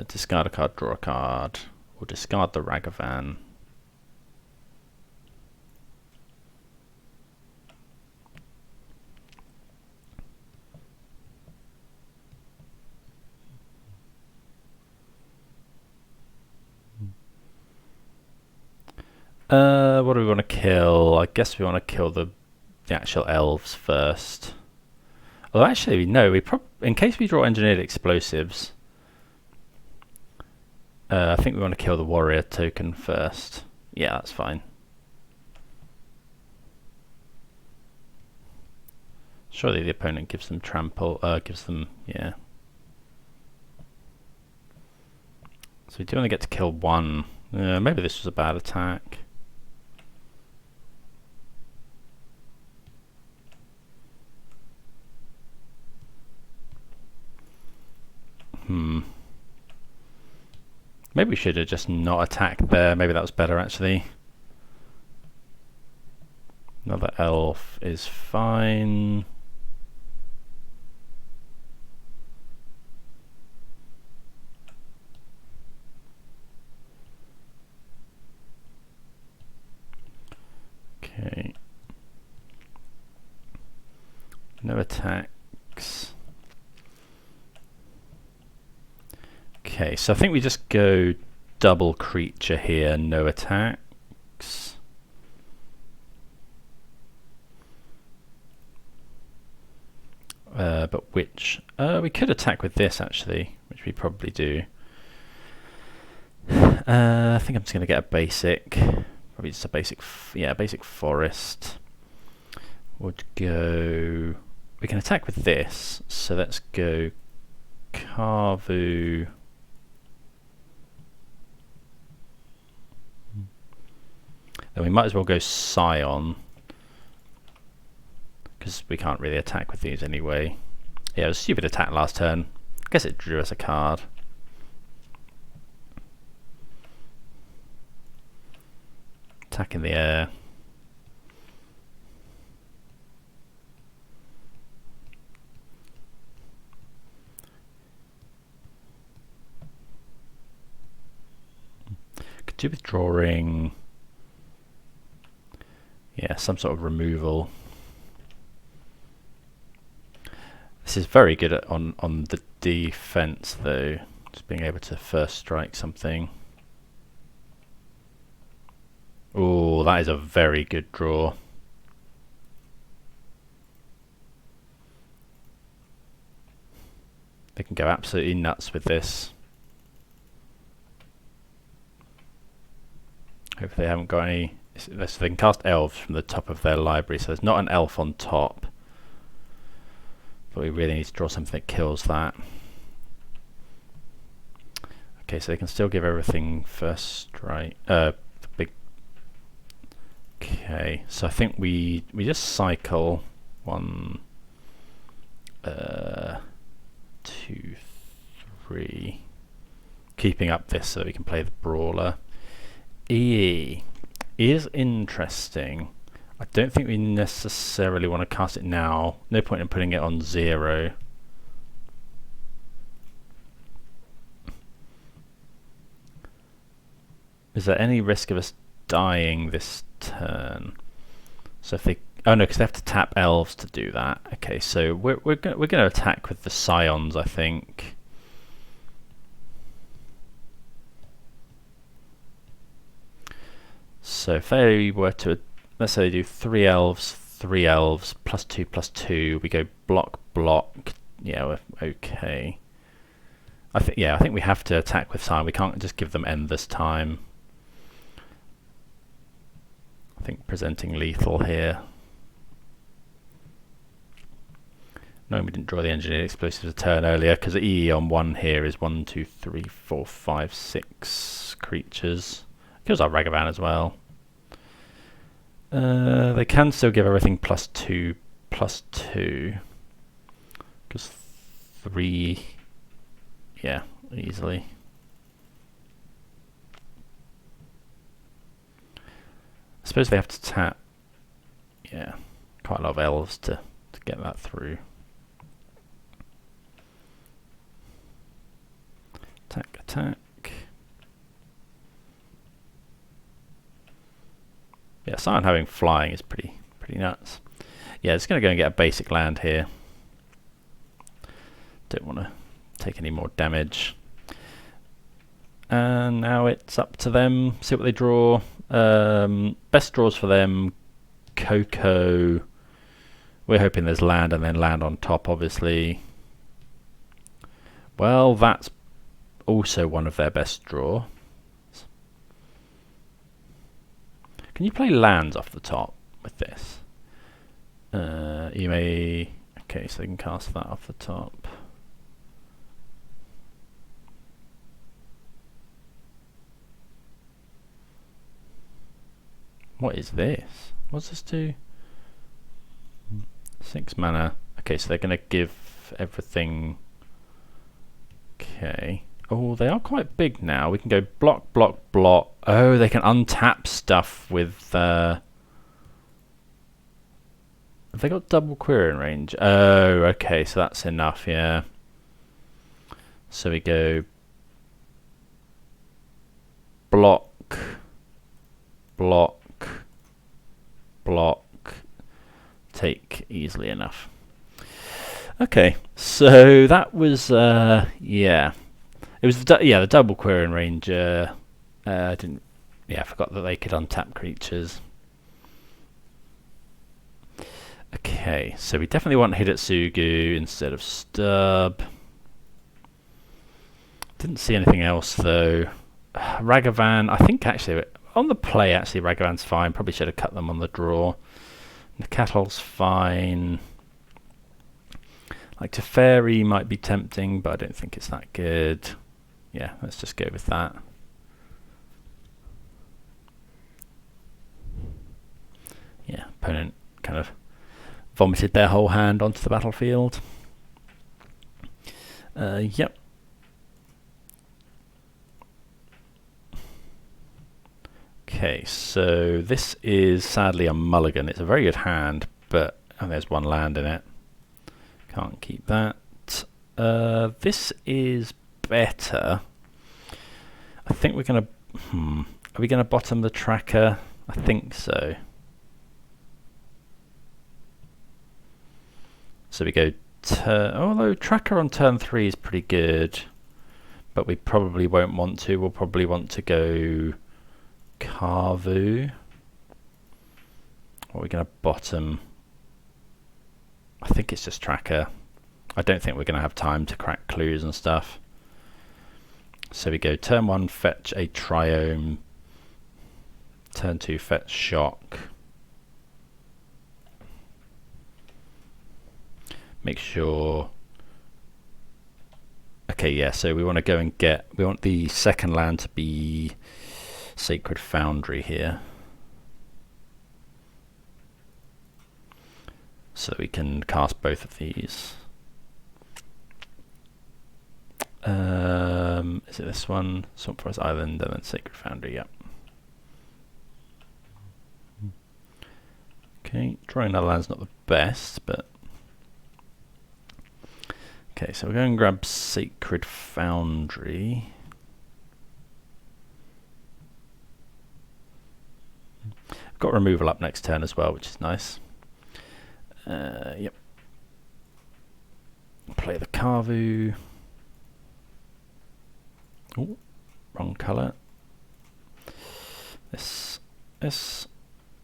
A: Discard a card, draw a card. Or discard the Ragavan. What do we want to kill? I guess we want to kill the actual elves first. Although actually, no, in case we draw engineered explosives, I think we want to kill the warrior token first. Yeah, that's fine. Surely the opponent gives them trample, yeah. So we do only get to kill 1. Maybe this was a bad attack. Maybe we should have just not attacked there. Maybe that was better, actually. Another elf is fine. Okay. No attacks. Okay, so I think we just go double creature here, no attacks. But which? We could attack with this, actually, which we probably do. I think I'm just going to get a basic. Probably just a basic, basic forest. Would go we can attack with this. So let's go Carvu. Then we might as well go Scion, because we can't really attack with these anyway. Yeah, it was a stupid attack last turn. I guess it drew us a card. Attack in the air. Could do withdrawing. Yeah, some sort of removal. This is very good on the defense though, just being able to first strike something. Oh, that is a very good draw. They can go absolutely nuts with this. Hopefully they haven't got any. So they can cast elves from the top of their library, so there's not an elf on top. But we really need to draw something that kills that. Okay, so they can still give everything first strike. The big. Okay, so I think we just cycle 1, 2, 3, keeping up this so that we can play the brawler. E is interesting. I don't think we necessarily want to cast it now. No point in putting it on 0. Is there any risk of us dying this turn? So if they, oh no, because they have to tap elves to do that. Okay, so we're going to attack with the Scions, I think. So if they were to, let's say they do 3 elves, +2/+2, we go block. Yeah, we're okay. I think we have to attack with Scion. We can't just give them end this time. I think presenting lethal here. No, we didn't draw the engineered explosives a turn earlier because the EE on 1 here is 1, 2, 3, 4, 5, 6 creatures. Kills our Ragavan as well. They can still give everything +2/+2 because 3, yeah, easily. I suppose they have to tap, yeah, quite a lot of elves to get that through. Attack. Yeah, Scion having flying is pretty nuts. Yeah, it's going to go and get a basic land here. Don't want to take any more damage. And now it's up to them. See what they draw. Best draws for them. Coco. We're hoping there's land and then land on top, obviously. Well, that's also one of their best draw. Can you play lands off the top with this? You may. Okay, so they can cast that off the top. What is this? What's this do? 6 mana. Okay, so they're going to give everything. Okay. Oh, they are quite big now. We can go block. Oh, they can untap stuff with. Have they got double querying range? Oh, okay, so that's enough, yeah. So we go block. Take easily enough. Okay, so that was yeah. It was the double querying range. I forgot that they could untap creatures. Okay, so we definitely want Hidetsugu instead of Stub. Didn't see anything else though. Ragavan, I think actually on the play Ragavan's fine. Probably should have cut them on the draw. The Cattle's fine. Like Teferi might be tempting, but I don't think it's that good. Yeah, let's just go with that. Yeah, opponent kind of vomited their whole hand onto the battlefield. Yep. Okay, so this is sadly a mulligan. It's a very good hand, but there's one land in it. Can't keep that. This is better. I think we're gonna. Are we gonna bottom the tracker? I think so. So we go. Although tracker on turn 3 is pretty good, but we probably won't want to. We'll probably want to go Carvu. Or are we going to bottom? I think it's just tracker. I don't think we're going to have time to crack clues and stuff. So we go turn 1, fetch a Triome. Turn 2, fetch shock. Make sure. Okay, yeah, so we want to go and get. We want the second land to be Sacred Foundry here. So we can cast both of these. Is it this one? Swamp Forest Island and then Sacred Foundry, yep. Okay, drawing another land's not the best, but. Okay, so we're going to grab Sacred Foundry. I've got removal up next turn as well, which is nice. Yep. Play the Carvu. Oh, wrong colour. This. There's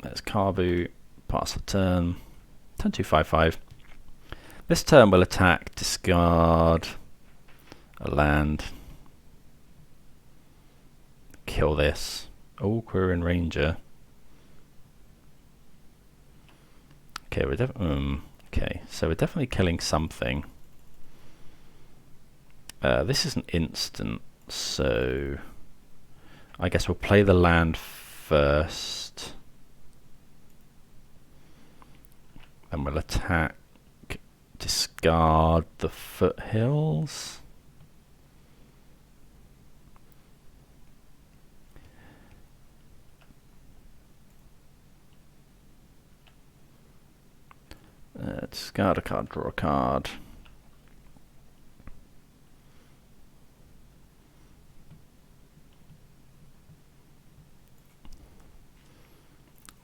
A: Carvu. Pass the turn. Turn 2, 5/5. This turn we'll attack, discard a land, kill this. Oh, Quirion Ranger. Okay, okay, so we're definitely killing something. This is an instant, so I guess we'll play the land first, and we'll attack. Discard the Foothills. Discard a card, draw a card.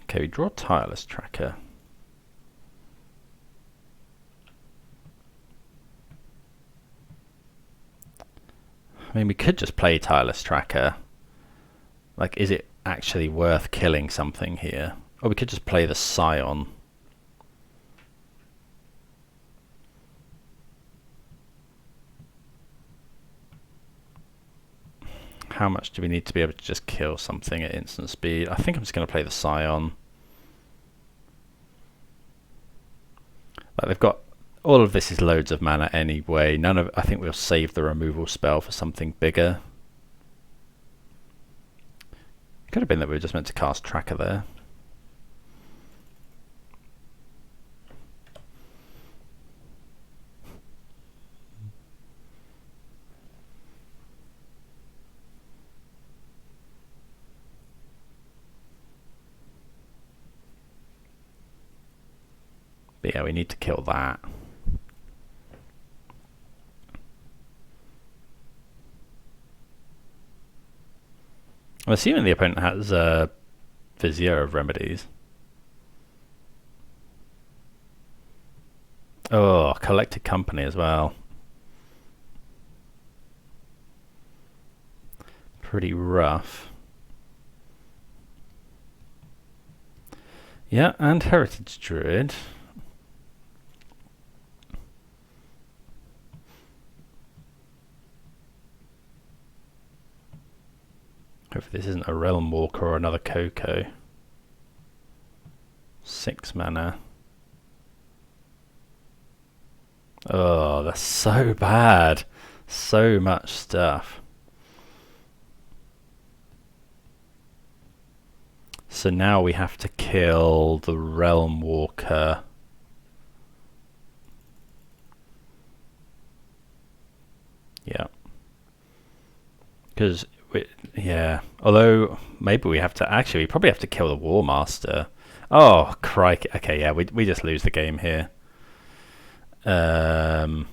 A: Okay, we draw Tireless Tracker. I mean, we could just play Tireless Tracker. Like, is it actually worth killing something here? Or we could just play the Scion. How much do we need to be able to just kill something at instant speed? I think I'm just going to play the Scion. Like, they've got... All of this is loads of mana anyway. I think we'll save the removal spell for something bigger. Could have been that we were just meant to cast Tracker there. But yeah, we need to kill that. I'm assuming the opponent has a Vizier of Remedies. Oh, Collected Company as well. Pretty rough. Yeah, and Heritage Druid. Hopefully this isn't a Realm Walker or another Coco. 6 mana. Oh, that's so bad. So much stuff. So now we have to kill the Realm Walker. Yeah. Because, yeah. Although, maybe we have to... Actually, we probably have to kill the War Master. Oh, crikey. Okay, yeah, we just lose the game here. Although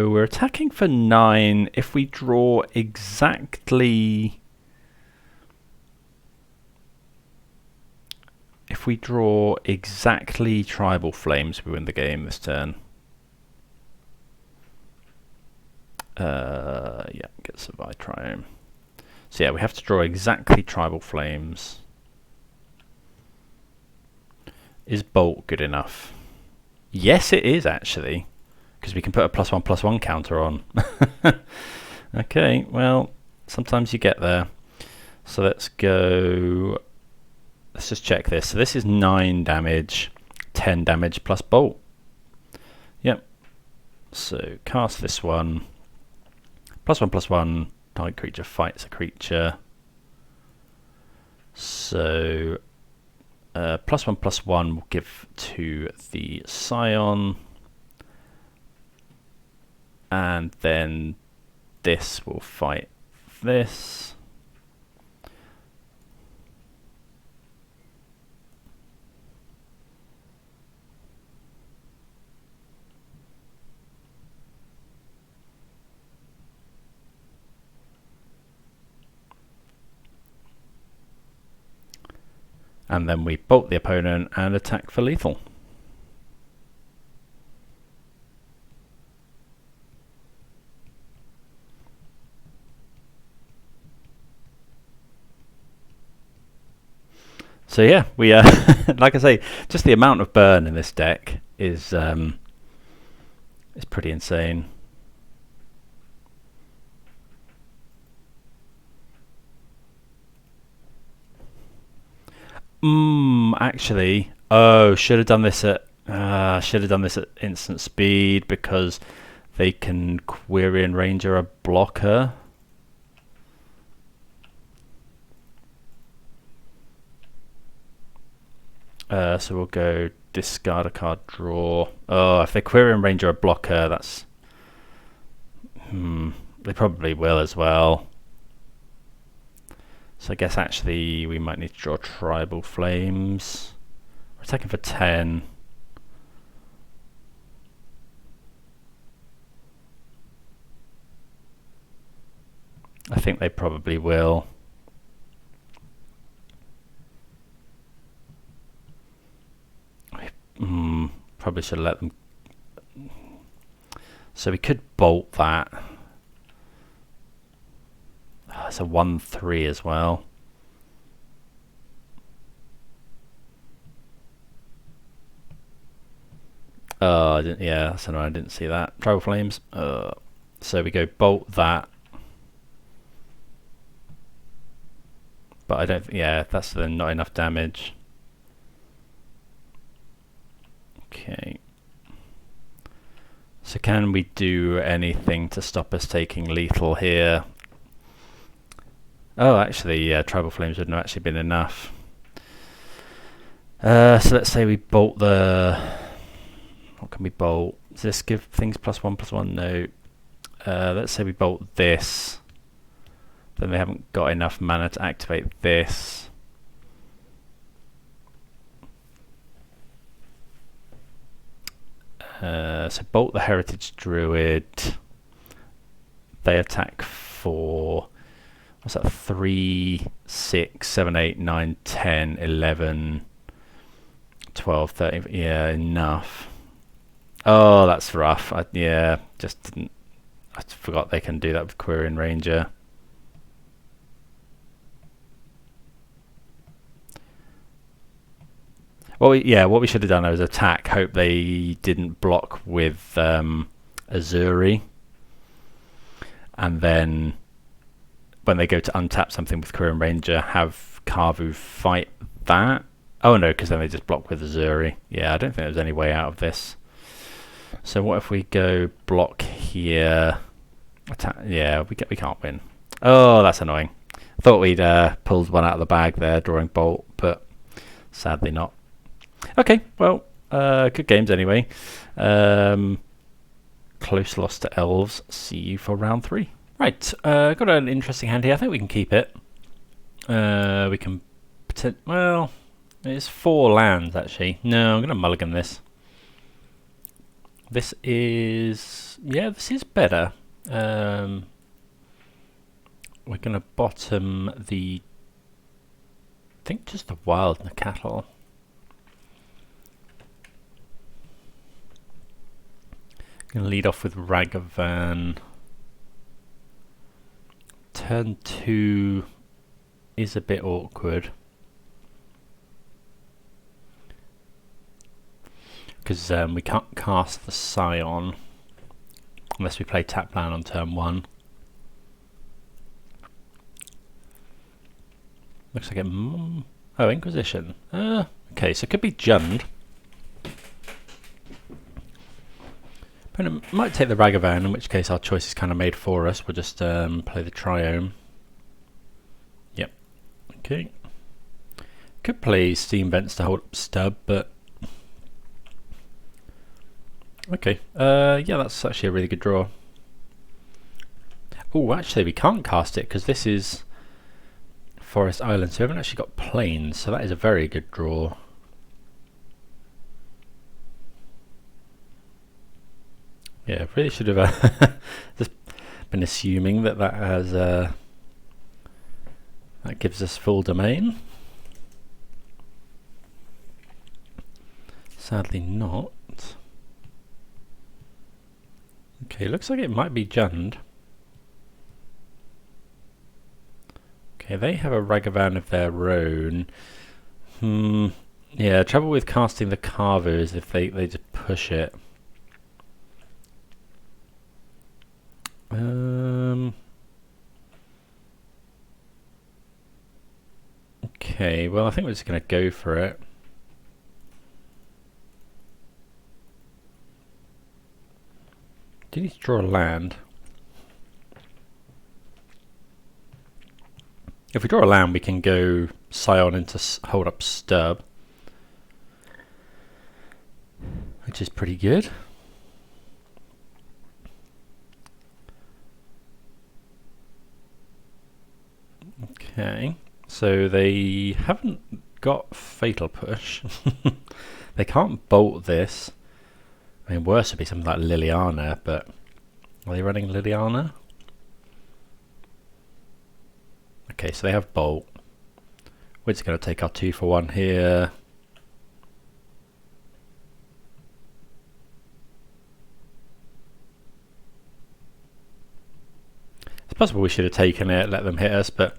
A: we're attacking for 9, if we draw exactly... If we draw exactly Tribal Flames, we win the game this turn. Yeah, get Survive Triome. So yeah, we have to draw exactly Tribal Flames. Is Bolt good enough? Yes, it is actually, because we can put a +1/+1 counter on. Okay, well, sometimes you get there. So let's go. Let's just check this. So this is 9 damage, 10 damage plus Bolt. Yep. So cast this one. +1/+1. Target creature fights a creature. So +1/+1 will give to the Scion, and then this will fight this. And then we bolt the opponent and attack for lethal. So yeah, we like I say, just the amount of burn in this deck is pretty insane. Actually, should have done this at instant speed because they can Quirion Ranger a blocker. So we'll go discard a card, draw. Oh, if they Quirion Ranger a blocker, that's they probably will as well. So I guess actually we might need to draw Tribal Flames. We're attacking for 10. I think they probably will. Probably should have let them. So we could bolt that. It's a 1/3 as well. I didn't. Yeah, so no, I didn't see that. Tribal Flames. So we go bolt that. But I don't. Yeah, that's then not enough damage. Okay. So can we do anything to stop us taking lethal here? Oh, actually, yeah, Tribal Flames wouldn't have actually been enough. So let's say we bolt the... What can we bolt? Does this give things +1/+1? No. Let's say we bolt this. Then they haven't got enough mana to activate this. So bolt the Heritage Druid. They attack for... What's that? 3, 6, 7, 8, 9, 10, 11, 12, 13. Yeah, enough. Oh, that's rough. Yeah, just didn't. I forgot they can do that with Quirion Ranger. Well, what we should have done was attack. Hope they didn't block with Azuri, and then when they go to untap something with Quirion Ranger, have Karvu fight that. Oh no, because then they just block with Azuri. Yeah, I don't think there's any way out of this. So what if we go block here? Attack. Yeah, we can't win. Oh, that's annoying. Thought we'd pulled one out of the bag there, drawing Bolt, but sadly not. Okay, well, good games anyway. Close loss to Elves. See you for round 3. Right, got an interesting hand here. I think we can keep it. We can well, it's 4 lands actually. No, I'm going to mulligan this. This is better. We're going to bottom the, I think just the Wild Cattle. Going to lead off with Ragavan. Turn 2 is a bit awkward. Because we can't cast the Scion unless we play tap land on turn 1. Looks like it. Oh, Inquisition. Okay, so it could be Jund. Opponent might take the Ragavan, in which case our choice is kind of made for us. We'll just play the Triome. Yep. Okay. Could play Steam Vents to hold up Stub, but okay. Yeah, that's actually a really good draw. Oh, actually, we can't cast it because this is Forest Island, so we haven't actually got Plains, so that is a very good draw. Yeah, really should have just been assuming that has that gives us full domain. Sadly not. Okay, looks like it might be Jund. Okay, they have a Ragavan of their own. Yeah, trouble with casting the Carver is if they just push it. Okay, well I think we're just going to go for it. Do you need to draw a land? If we draw a land, we can go Scion into hold up Stub, which is pretty good. Okay, so they haven't got Fatal Push. They can't bolt this. I mean, worse would be something like Liliana, but are they running Liliana? Okay, so they have Bolt. We're just going to take our 2 for 1 here. It's possible we should have taken it, let them hit us, but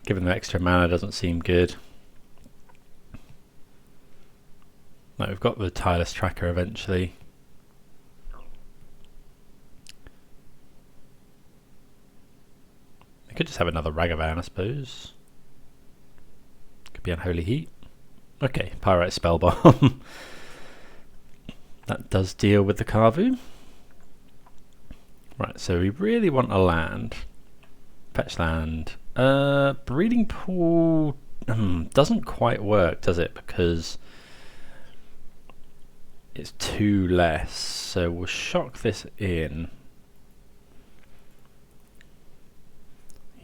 A: giving them extra mana doesn't seem good. No, we've got the Tireless Tracker eventually. We could just have another Ragavan, I suppose. Could be Unholy Heat. Okay, Pyrite Spellbomb. That does deal with the Karvu. Right, so we really want a land. Fetch land. Breeding Pool doesn't quite work, does it? Because it's 2 less. So we'll shock this in.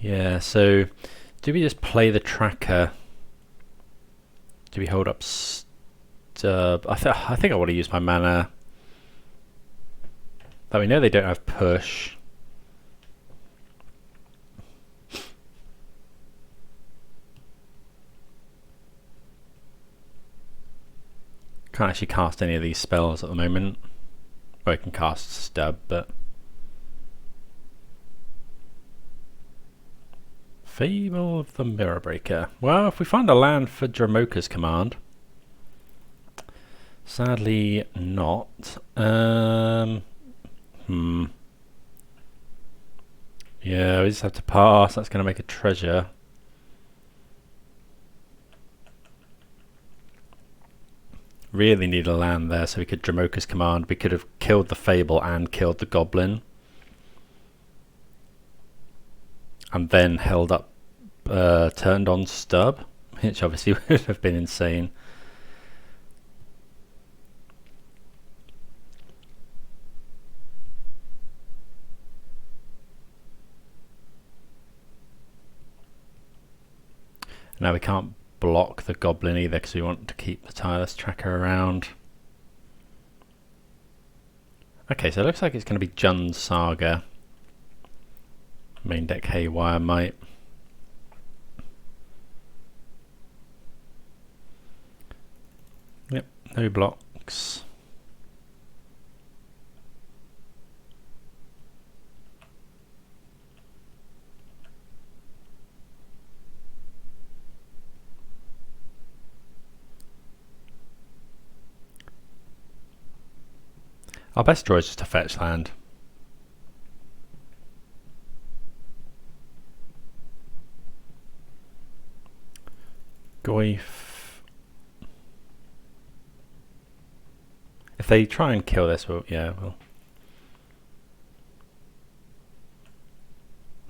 A: Yeah, so do we just play the tracker? Do we hold up Stub? I think I want to use my mana. But we know they don't have push. Can't actually cast any of these spells at the moment. Well, I can cast Stub, but Fable of the Mirror Breaker. Well, if we find a land for Dramoka's command. Sadly not. Yeah, we just have to pass. That's going to make a treasure. Really need a land there so we could Dramoka's Command. We could have killed the Fable and killed the Goblin. And then held up, turned on Stub, which obviously would have been insane. Now we can't block the Goblin either because we want to keep the Tireless Tracker around. Okay, so it looks like it's going to be Jund's Saga. Main deck Haywire might. Yep, no blocks. Our best draw is just a fetch land. Goyf. If they try and kill this, well, yeah, well.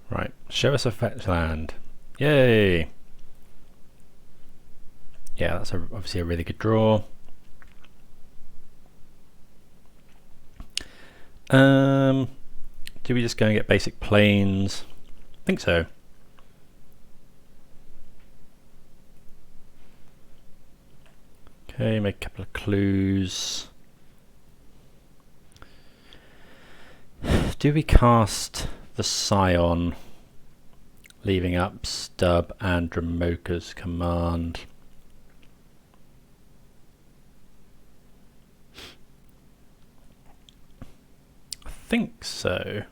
A: Right, show us a fetch land. Yay! Yeah, that's obviously a really good draw. Do we just go and get basic planes? I think so. Okay, make a couple of clues. Do we cast the Scion, leaving up Stub and Dramoka's Command? I think so.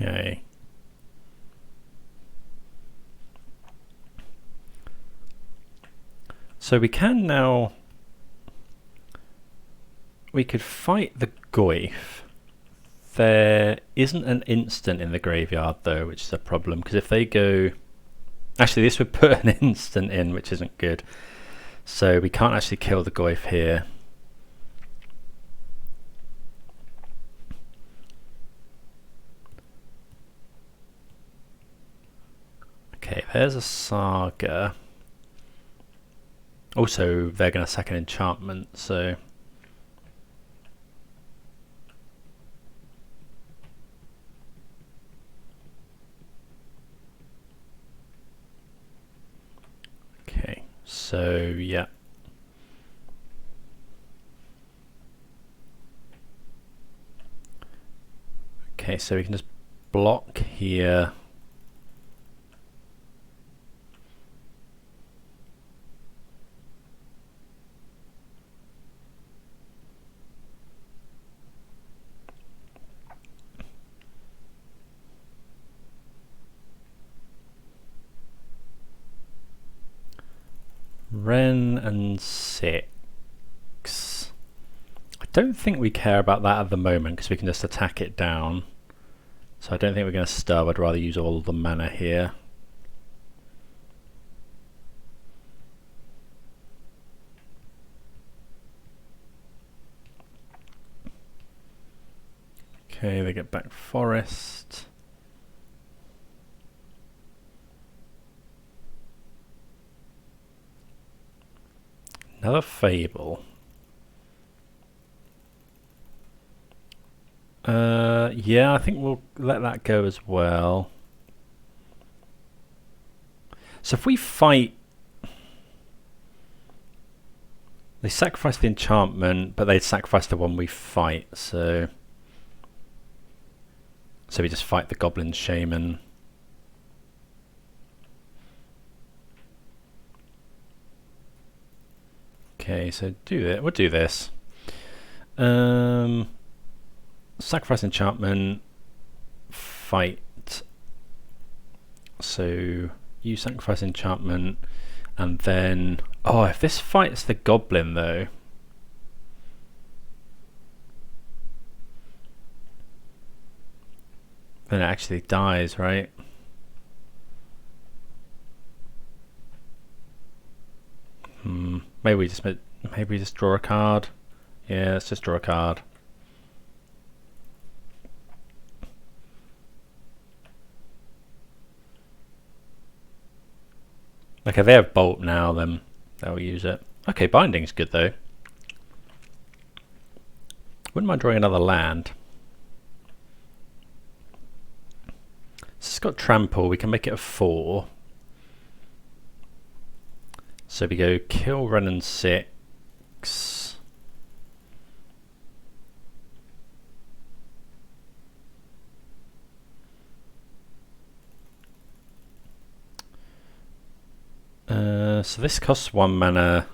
A: Okay. So we can now, we could fight the Goyf. There isn't an instant in the graveyard though, which is a problem, because if they go, actually this would put an instant in, which isn't good. So we can't actually kill the Goyf here. Okay, there's a Saga. Also, they're going to sack an enchantment, so... Okay, so, yeah. Okay, so we can just block here. Wrenn and 6. I don't think we care about that at the moment because we can just attack it down. So I don't think we're going to Stub. I'd rather use all the mana here. Okay, they get back Forest. Another Fable. Yeah, I think we'll let that go as well. So if we fight... They sacrifice the enchantment, but they'd sacrifice the one we fight, so... So we just fight the Goblin Shaman. Okay, so we'll do this. Sacrifice enchantment, fight. So you sacrifice enchantment, and then... Oh, if this fights the Goblin though... Then it actually dies, right? Maybe we just draw a card. Yeah, let's just draw a card. Okay, they have Bolt now, then they'll use it. Okay, Binding's good though. Wouldn't mind drawing another land. So it's got Trample, we can make it a 4. So we go kill Renin 6. So this costs 1 mana.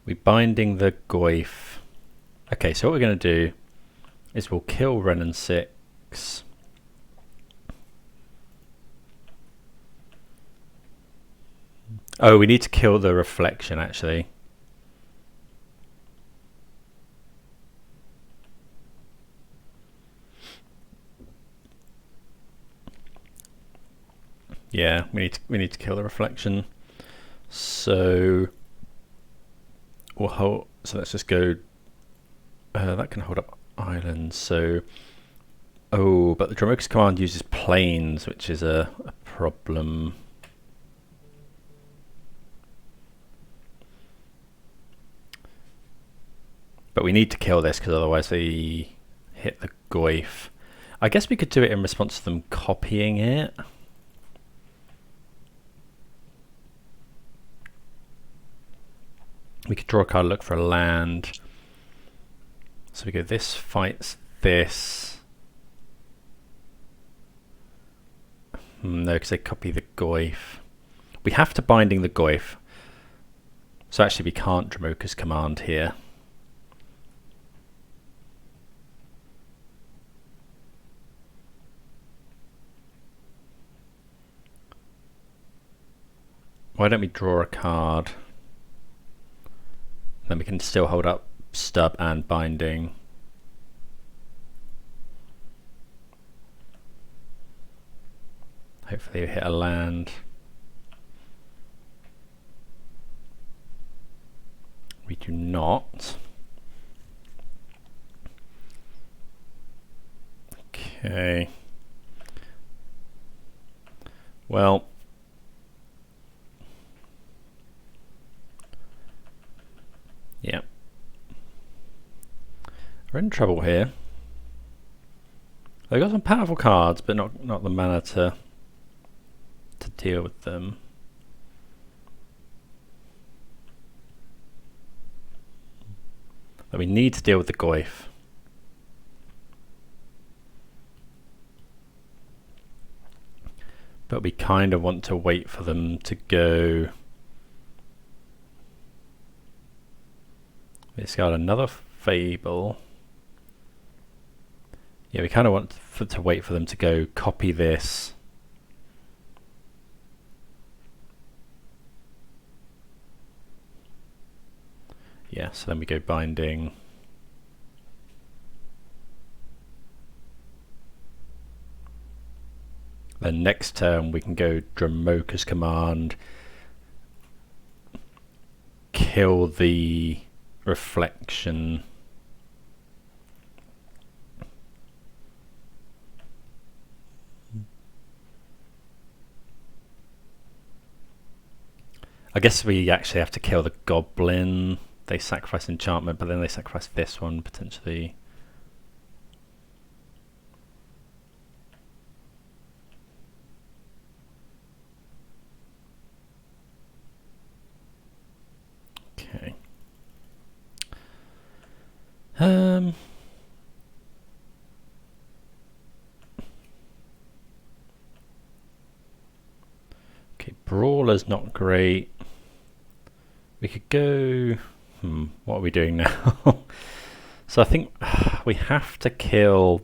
A: We're binding the Goyf. Okay, so what we're going to do is we'll kill Renin 6. Oh, we need to kill the reflection actually. Yeah, we need to kill the reflection. So we'll hold. So let's just go. That can hold up islands. So oh, but the Dromoka's command uses planes, which is a problem. But we need to kill this because otherwise they hit the Goyf. I guess we could do it in response to them copying it. We could draw a card, look for a land. So we go this fights this. No, because they copy the Goyf. We have to binding the Goyf. So actually we can't Dromoka's command here. Why don't we draw a card? Then we can still hold up stub and binding. Hopefully we hit a land. We do not. Okay. Well, yeah. We're in trouble here. They've got some powerful cards, but not the mana to deal with them. But we need to deal with the Goyf. But we kind of want to wait for them to go. It's got another Fable. Yeah, we kind of want to wait for them to go copy this. Yeah, so then we go binding. Then next turn we can go Dromoka's command, kill the reflection. I guess we actually have to kill the goblin. They sacrifice enchantment, but then they sacrifice this one potentially. Okay. Okay, Brawler's not great. We could go. What are we doing now? So I think we have to kill.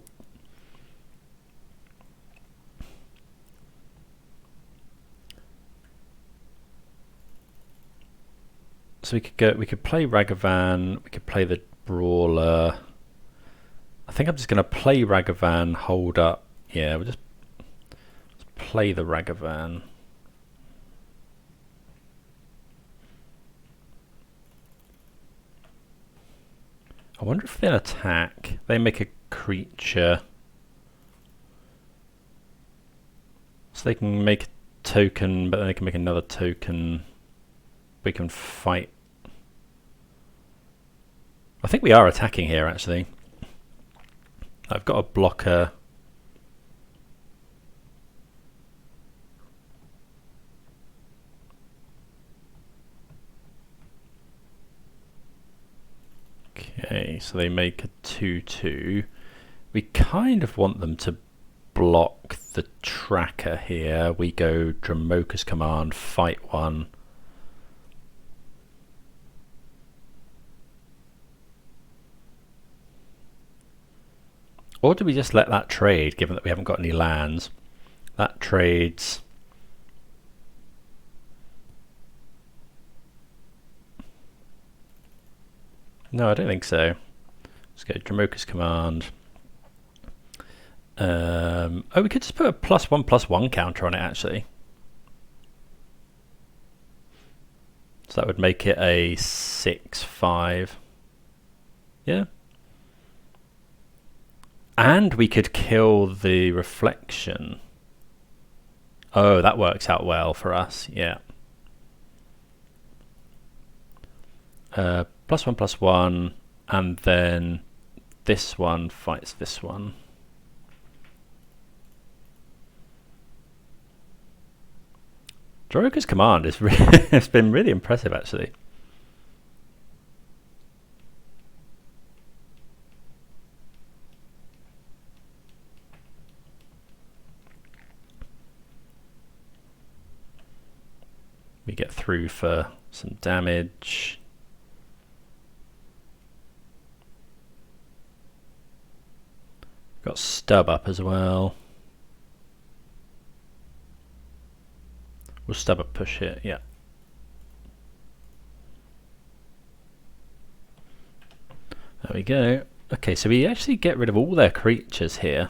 A: So we could play Ragavan. We could play the Brawler. I think I'm just going to play Ragavan, hold up. Yeah, we'll just play the Ragavan. I wonder if they attack. They make a creature. So they can make a token, but then they can make another token. We can fight. I think we are attacking here, actually. I've got a blocker. Okay, so they make a 2/2. We kind of want them to block the tracker here. We go Dramoka's Command, fight one. Or do we just let that trade, given that we haven't got any lands? That trades. No, I don't think so. Let's go Dramoka's Command. Oh, we could just put a +1/+1 counter on it, actually. So that would make it a 6/5. Yeah. And we could kill the reflection. Oh, that works out well for us, yeah. +1/+1, and then this one fights this one. Dramoka's Command is it's been really impressive, actually. We get through for some damage. Got Stub up as well. We'll Stub up, push it, yeah. There we go. Okay, so we actually get rid of all their creatures here.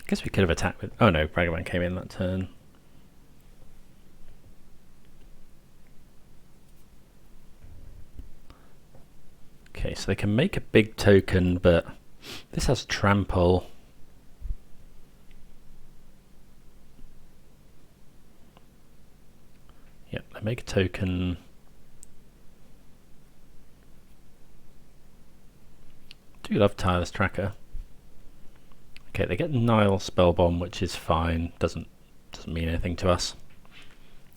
A: I guess we could have attacked with... Oh no, Ragavan came in that turn. Okay, so they can make a big token, but this has trample. Yep, they make a token. Do love Tireless Tracker. Okay, they get Nile Spellbomb, which is fine. Doesn't mean anything to us.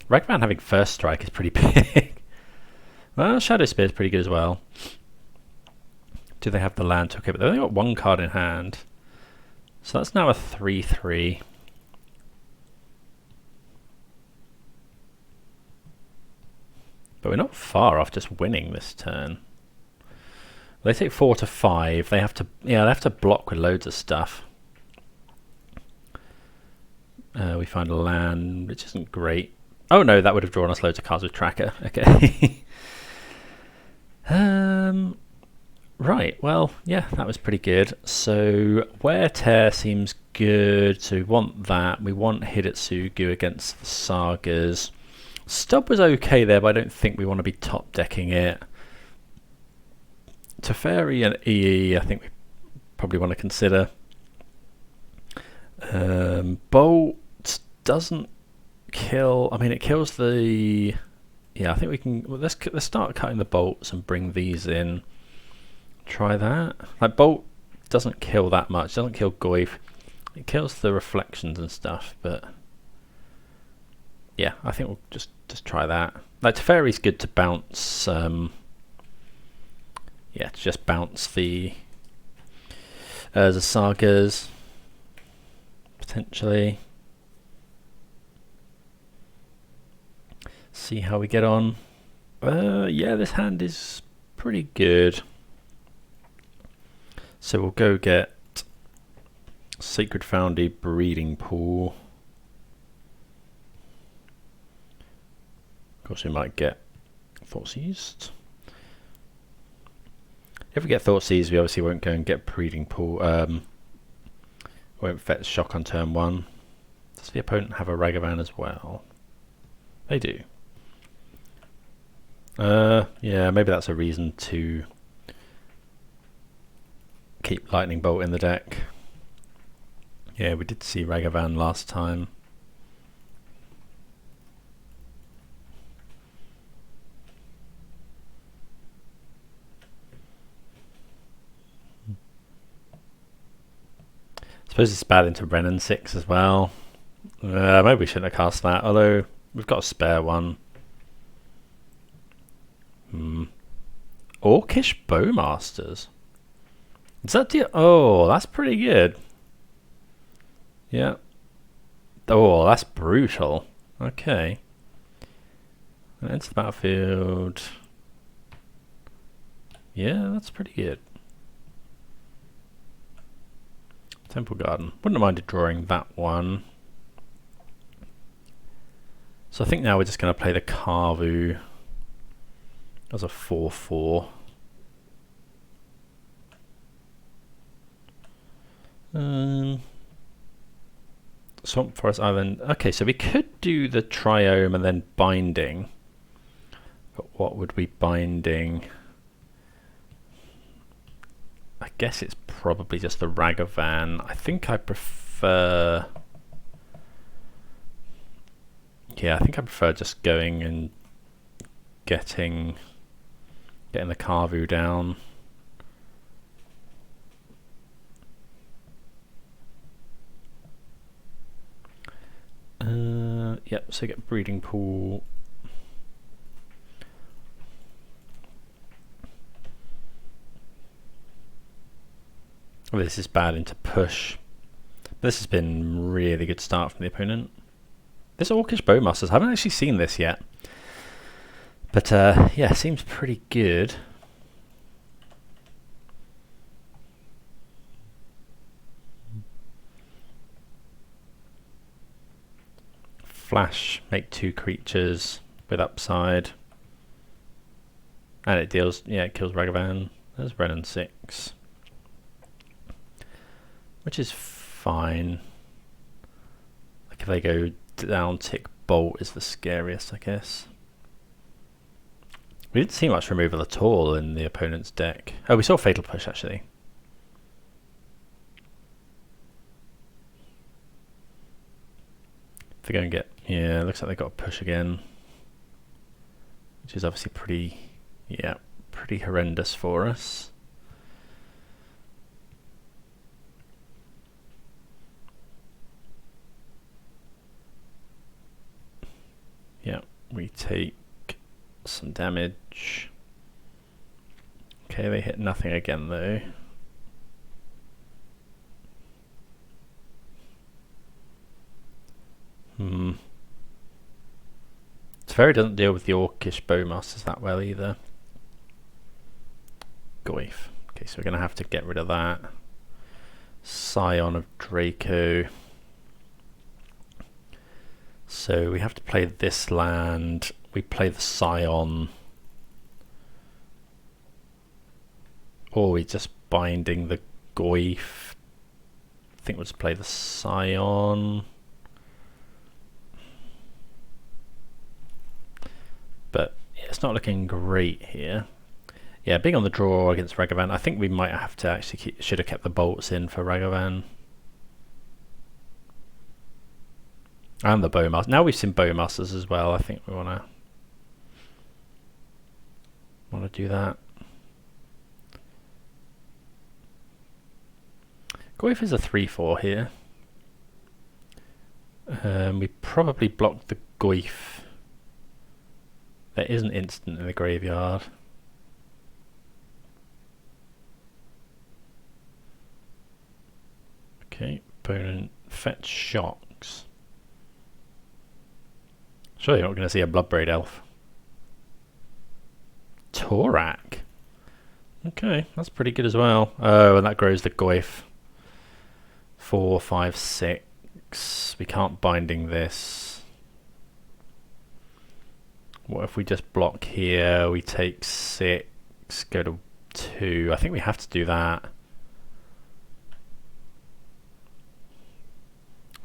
A: Ragavan having first strike is pretty big. Well, Shadow Spear is pretty good as well. Do they have the land? Okay, but they've only got one card in hand. So that's now a 3/3. But we're not far off just winning this turn. They take 4 to 5. They have to, yeah, they have to block with loads of stuff. We find a land, which isn't great. Oh no, that would have drawn us loads of cards with Tracker. Okay. Right, well, yeah, that was pretty good. So Wear Tear seems good. So we want that. We want Hidetsugu against the Sagas. Stub was okay there, but I don't think we want to be top decking it. Teferi and EE, I think we probably want to consider. Bolt doesn't kill. I mean, it kills the. Yeah, I think we can. Well, let's start cutting the bolts and bring these in. Try that. Like Bolt doesn't kill that much. Doesn't kill Goyf. It kills the reflections and stuff, but yeah, I think we'll just try that. Like Teferi's good to bounce. Yeah, to just bounce the Sagas potentially. See how we get on. Yeah, this hand is pretty good. So we'll go get Sacred Foundry Breeding Pool. Of course, we might get Thoughtseized. If we get Thoughtseized, we obviously won't go and get Breeding Pool. Won't fetch Shock on turn 1. Does the opponent have a Ragavan as well? They do. Yeah, maybe that's a reason to keep Lightning Bolt in the deck. Yeah, we did see Ragavan last time. I suppose it's bad into Renin 6 as well. Maybe we shouldn't have cast that, although we've got a spare one. Orcish Bowmasters. Is that the... Oh, that's pretty good. Yeah. Oh, that's brutal. Okay. Enter the battlefield. Yeah, that's pretty good. Temple Garden. Wouldn't have minded drawing that one. So I think now we're just going to play the Carvu as a 4/4. Swamp Forest Island. Okay, so we could do the Triome and then binding. But what would we binding? I guess it's probably just the Ragavan. I think I prefer... Yeah, I think I prefer just going and getting the Carvu down. Yep, so get Breeding Pool. Oh, this is bad into push. This has been really good start from the opponent. This Orcish Bowmasters, I haven't actually seen this yet. But yeah, seems pretty good. Flash, make 2 creatures with upside. And it deals, yeah, it kills Ragavan. There's Renin 6. Which is fine. Like if they go down, tick Bolt is the scariest, I guess. We didn't see much removal at all in the opponent's deck. Oh, we saw Fatal Push actually. They're going to get, yeah, looks like they got a push again. Which is obviously pretty, yeah, pretty horrendous for us. Yeah, we take some damage. Okay, they hit nothing again though. Teferi doesn't deal with the Orcish Bowmasters that well either. Goyf. Okay, so we're going to have to get rid of that. Scion of Draco. So we have to play this land. We play the Scion. Or we just binding the Goyf. I think we'll just play the Scion. But yeah, it's not looking great here. Yeah, being on the draw against Ragavan, I think we might have to actually should have kept the bolts in for Ragavan. And the Bowmasters. Now we've seen Bowmasters as well. I think we wanna do that. Goyf is a 3/4 here. We probably blocked the Goyf. There is an instant in the graveyard. Okay, opponent fetch shocks. Surely you're not going to see a Bloodbraid Elf. Torak. Okay, that's pretty good as well. Oh, and that grows the Goyf. 4, 5, 6. We can't binding this. What if we just block here? We take 6, go to 2. I think we have to do that.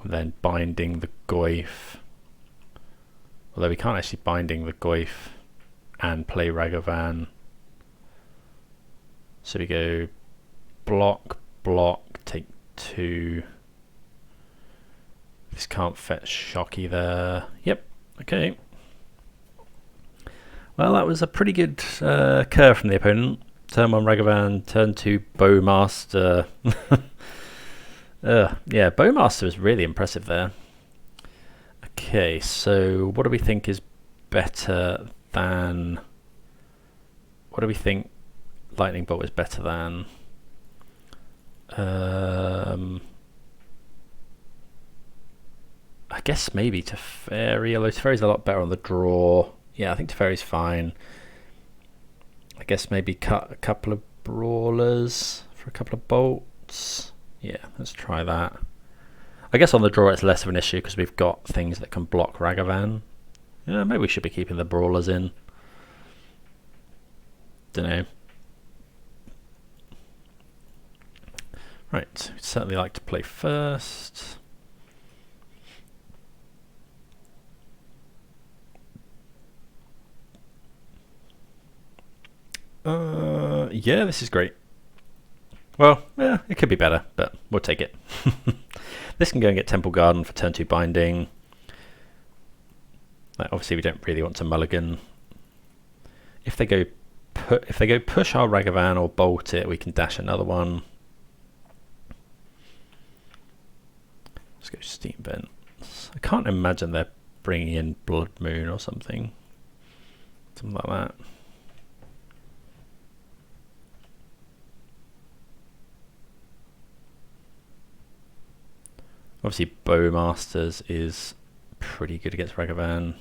A: And then binding the Goyf. Although we can't actually binding the Goyf and play Ragavan. So we go block, block, take 2. This can't fetch shock either. Yep, okay. Well, that was a pretty good curve from the opponent. Turn 1 Ragavan, turn 2 Bowmaster. Yeah, Bowmaster was really impressive there. Okay, so what do we think is better than... What do we think Lightning Bolt is better than? I guess maybe Teferi, although Teferi's a lot better on the draw. Yeah, I think Teferi's fine. I guess maybe cut a couple of Brawlers for a couple of bolts. Yeah, let's try that. I guess on the draw it's less of an issue because we've got things that can block Ragavan. Yeah, maybe we should be keeping the Brawlers in. Dunno. Right, we'd certainly like to play first. Yeah, this is great. Well, yeah, it could be better, but we'll take it. This can go and get Temple Garden for turn 2 binding. Obviously, we don't really want to mulligan. If they go push our Ragavan or bolt it, we can dash another one. Let's go Steam Vents. I can't imagine they're bringing in Blood Moon or something like that. Obviously, Bowmasters is pretty good against Ragavan.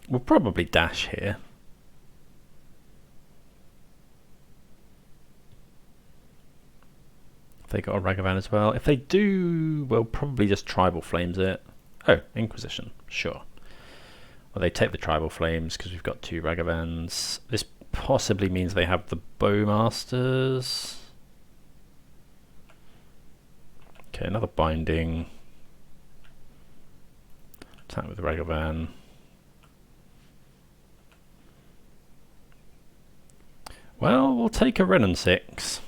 A: We'll probably dash here. If they got a Ragavan as well. If they do, we'll probably just Tribal Flames it. Oh, Inquisition, sure. Well, they take the Tribal Flames because we've got 2 Ragavans. This possibly means they have the Bowmasters. Okay, another binding. Attack with the Ragavan. Well, we'll take a Renin 6.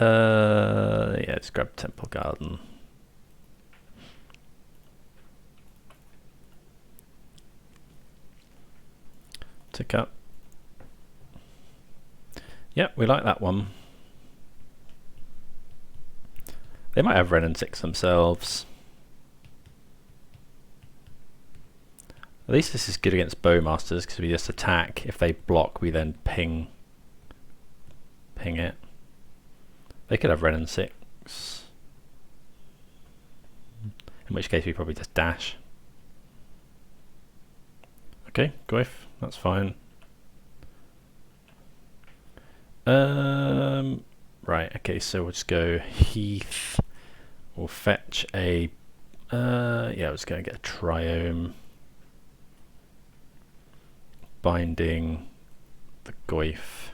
A: Yeah, just grab Temple Garden. Tick up. Yep, we like that one. They might have Renin 6 themselves. At least this is good against Bowmasters because we just attack. If they block, we then ping it. They could have Renin 6. In which case we probably just dash. Okay, Goyf, that's fine. Right, okay, so we'll just go Heath. We'll fetch a yeah, we're just gonna get a Triome. Binding the Goyf.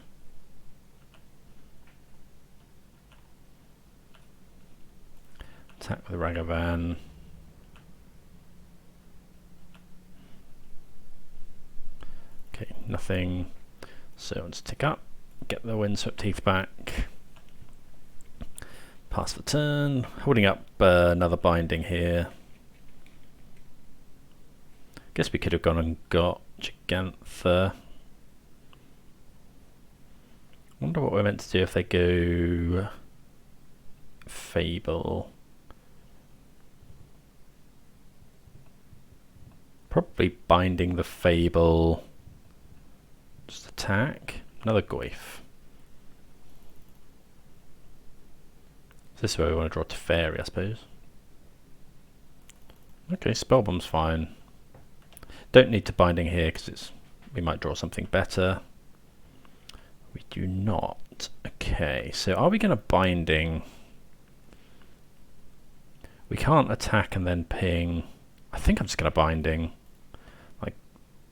A: Attack with the Ragavan. Okay, nothing. So let's tick up, get the Windswept Heath back. Pass the turn, holding up another binding here. Guess we could have gone and got Gigantha. Wonder what we're meant to do if they go Fable. Probably binding the Fable. Just attack. Another Goyf. This is where we want to draw Teferi, I suppose. Okay, Spellbomb's fine. Don't need to binding here because we might draw something better. We do not. Okay. Okay, so are we going to binding? We can't attack and then ping. I think I'm just going to binding. Like,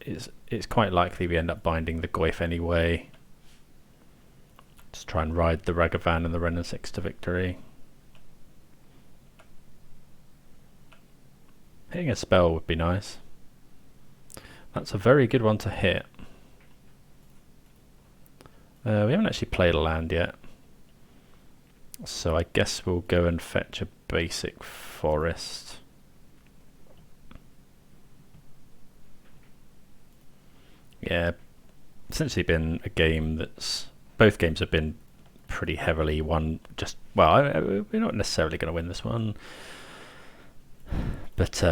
A: it's quite likely we end up binding the Goyf anyway. Just try and ride the Ragavan and the Ren and 6 to victory. Hitting a spell would be nice. That's a very good one to hit. We haven't actually played a land yet. So I guess we'll go and fetch a basic forest. Yeah, essentially been a game that's... Both games have been pretty heavily won. Just, well, we're not necessarily going to win this one. But, you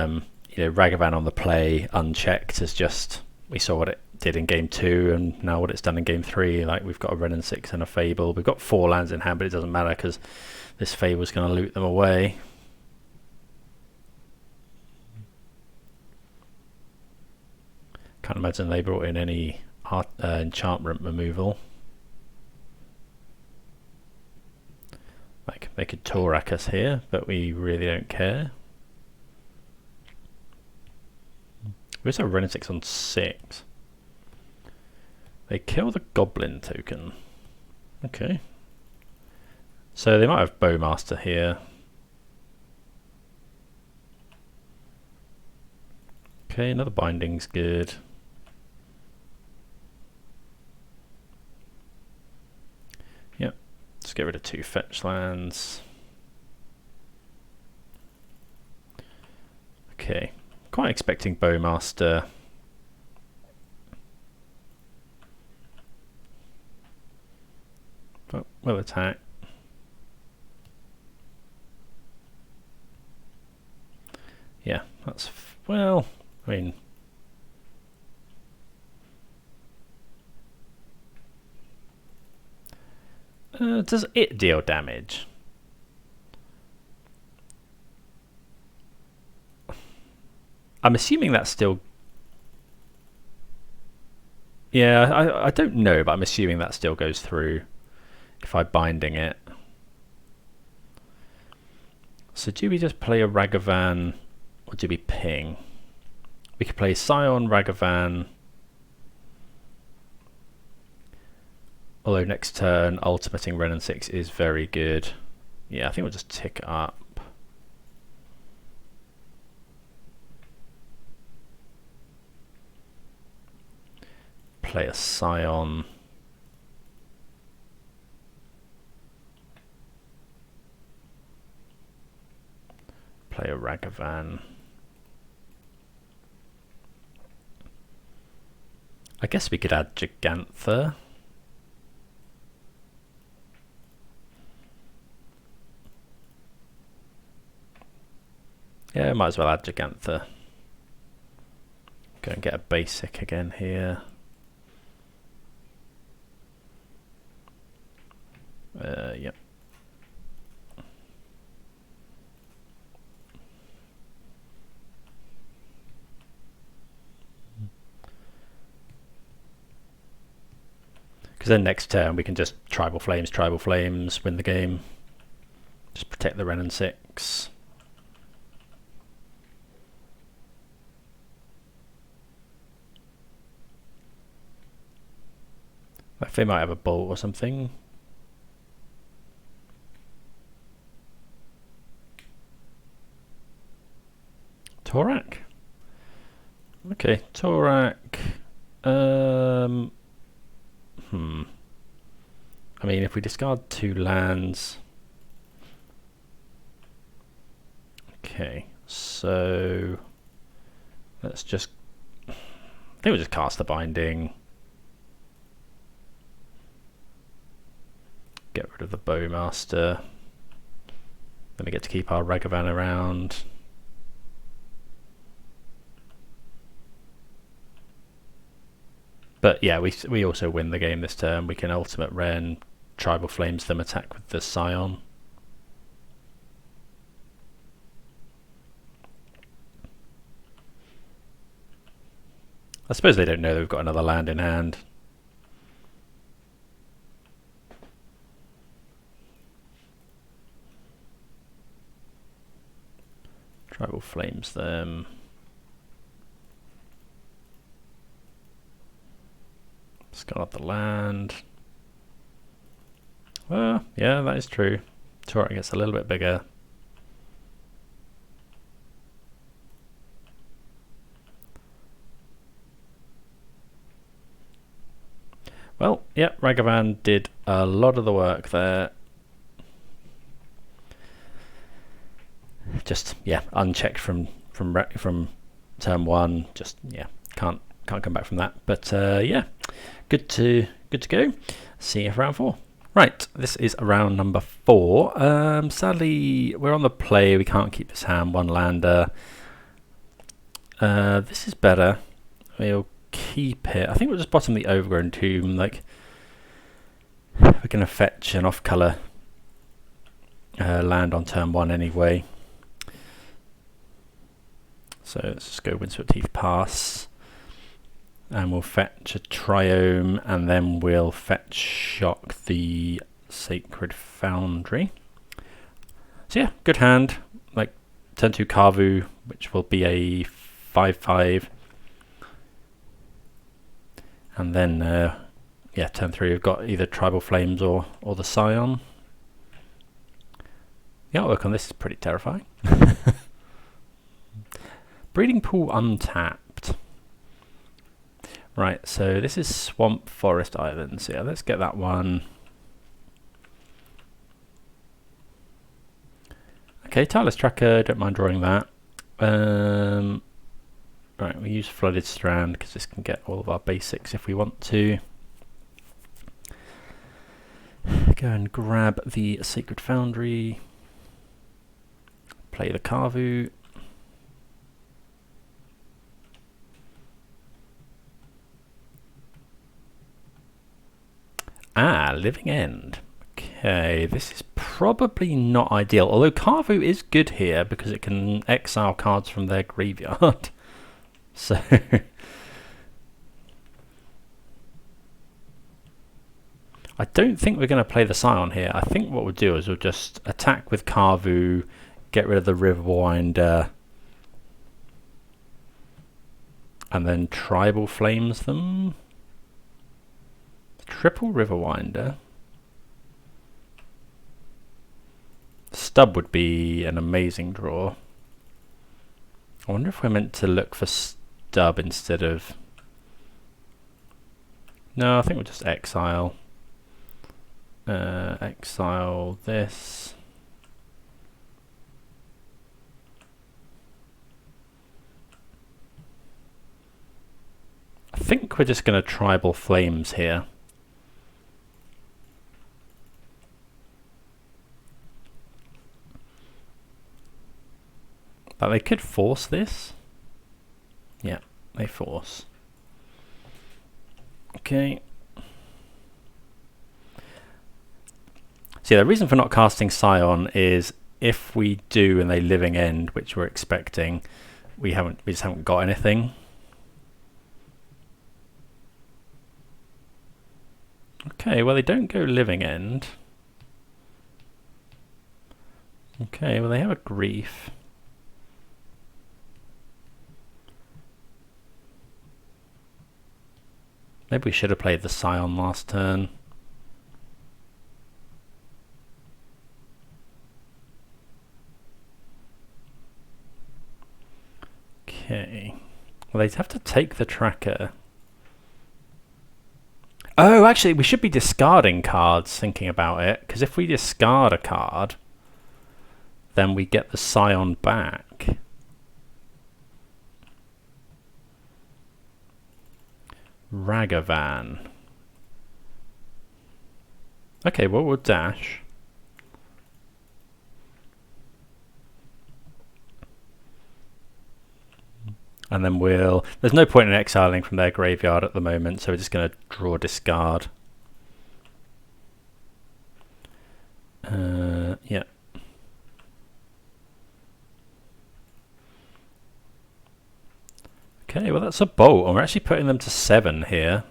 A: know, Ragavan on the play, unchecked, is just... We saw what it did in game 2 and now what it's done in game 3. Like, we've got a Ren and 6 and a Fable. We've got 4 lands in hand, but it doesn't matter because this Fable's going to loot them away. Can't imagine they brought in any enchantment removal. Like, they could Torak us here, but we really don't care. We also have Ren and 6 on 6. They kill the Goblin token. Okay. So they might have Bowmaster here. Okay, another binding's good. Yep, let's get rid of 2 fetch lands. Okay, quite expecting Bowmaster. But we'll attack. Yeah, that's... well, I mean... does it deal damage? I'm assuming that's still... Yeah, I don't know, but I'm assuming that still goes through if I'm binding it. So do we just play a Ragavan or do we ping? We could play Scion, Ragavan. Although next turn, ultimating Ren and 6 is very good. Yeah, I think we'll just tick up. Play a Scion. Play a Ragavan. I guess we could add Gigantha. Yeah, might as well add Gigantha. Go and get a basic again here. Yep. Because then next turn we can just Tribal Flames, win the game. Just protect the Ren and 6. Like they might have a bolt or something. Torak? Okay, Torak. I mean, if we discard 2 lands... Okay, so... Let's just... I think we'll just cast the binding. Get rid of the Bowmaster. Then we get to keep our Ragavan around. But yeah, we also win the game this turn. We can ultimate Ren, Tribal Flames them, attack with the Scion. I suppose they don't know that we've got another land in hand. Tribal Flames them. Discard the land. Well, yeah, that is true. Torrent gets a little bit bigger. Well, yeah, Ragavan did a lot of the work there. Just unchecked from turn one. Just can't come back from that. But yeah, good to go. See you for round 4. Right, this is round number 4. Sadly, we're on the play. We can't keep this hand. 1 lander. This is better. We'll keep it. I think we'll just bottom the Overgrown Tomb. Like, we're going to fetch an off-color land on turn 1 anyway. So let's just go Windswept Heath Pass. And we'll fetch a Triome, and then we'll fetch Shock the Sacred Foundry. So yeah, good hand. Like turn 2 Kavu, which will be a 5/5. And then turn 3 we've got either Tribal Flames or the Scion. The artwork on this is pretty terrifying. Breeding Pool untapped. Right, so this is Swamp Forest Islands. Yeah, let's get that one. Okay, Tireless Tracker, don't mind drawing that. Right, we use Flooded Strand because this can get all of our basics if we want to. Go and grab the Sacred Foundry. Play the Kavu. Living End. Okay, this is probably not ideal, although Kavu is good here because it can exile cards from their graveyard. So I don't think we're going to play the Scion here. I think what we'll do is we'll just attack with Kavu, get rid of the Riverwinder, and then Tribal Flames them. Triple Riverwinder. Stub would be an amazing draw. I wonder if we're meant to look for Stub instead of... No, I think we'll just exile. Exile this. I think we're just going to Tribal Flames here. But they could force this. Yeah, they force. Okay. So yeah, the reason for not casting Scion is if we do and they Living End, which we're expecting, we just haven't got anything. Okay, well they don't go Living End. Okay, well they have a Grief. Maybe we should have played the Scion last turn. Okay. Well, they'd have to take the tracker. Oh, actually, we should be discarding cards, thinking about it. Because if we discard a card, then we get the Scion back. Ragavan. Okay, well, we'll dash. And then we'll... There's no point in exiling from their graveyard at the moment, so we're just going to draw discard. Yeah. Okay, well that's a bolt, and we're actually putting them to 7 here.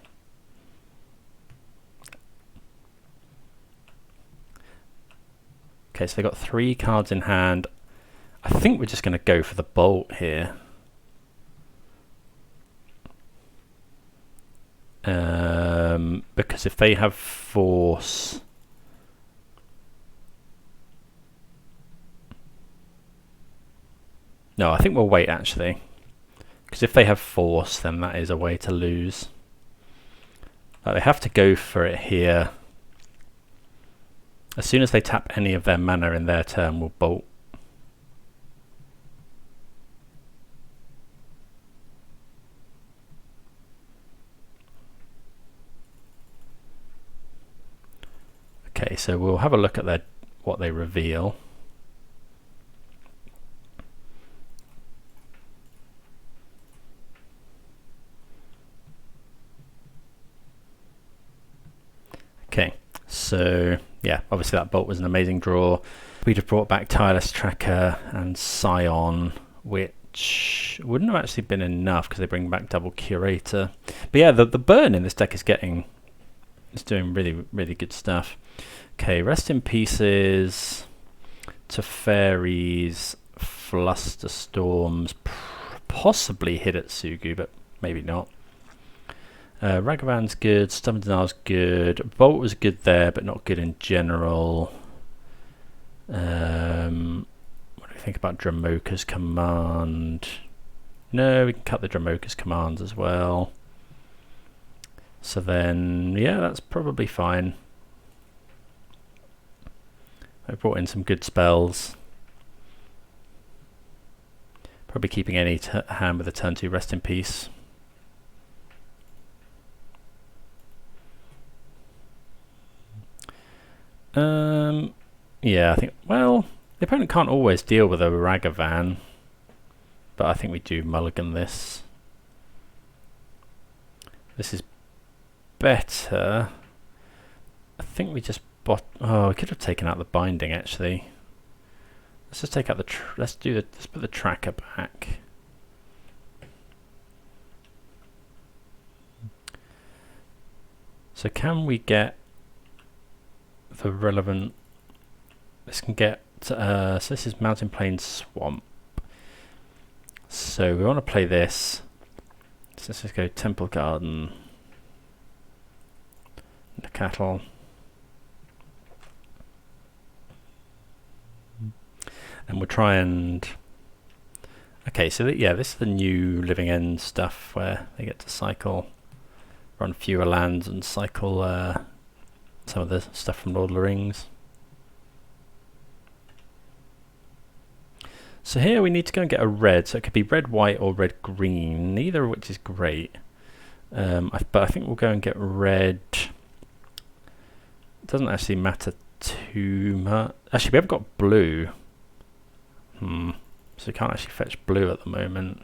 A: Okay, so they've got 3 cards in hand. I think we're just going to go for the bolt here. Because if they have force... No, I think we'll wait actually. Because if they have force, then that is a way to lose. They have to go for it here. As soon as they tap any of their mana in their turn, we'll bolt. Okay, so we'll have a look at what they reveal. Okay, so yeah, obviously that bolt was an amazing draw. We'd have brought back Tireless Tracker and Scion, which wouldn't have actually been enough because they bring back double Curator. But yeah, the burn in this deck is doing really, really good stuff. Okay, Rest in Pieces, Teferis, Flusterstorms, possibly Hidetsugu, but maybe not. Ragavan's good, Stubborn Denial's good, Bolt was good there, but not good in general. What do we think about Dramoka's command? No, we can cut the Dramoka's commands as well. So then, yeah, that's probably fine. I brought in some good spells. Probably keeping any hand with a turn 2 Rest in Peace. Yeah, I think, well, the opponent can't always deal with a Ragavan, but I think we do mulligan this. This is better. I think we just oh, we could have taken out the binding actually. Let's just take out the let's put the tracker back. So can we get the relevant? This can get so this is Mountain Plain Swamp. So we want to play this. So let's just go Temple Garden, the cattle. And we'll try and... Okay, so yeah, this is the new Living End stuff where they get to cycle, run fewer lands and cycle some of the stuff from Lord of the Rings. So here we need to go and get a red, so it could be red, white or red, green, neither of which is great. But I think we'll go and get red. It doesn't actually matter too much. Actually, we haven't got blue. So we can't actually fetch blue at the moment.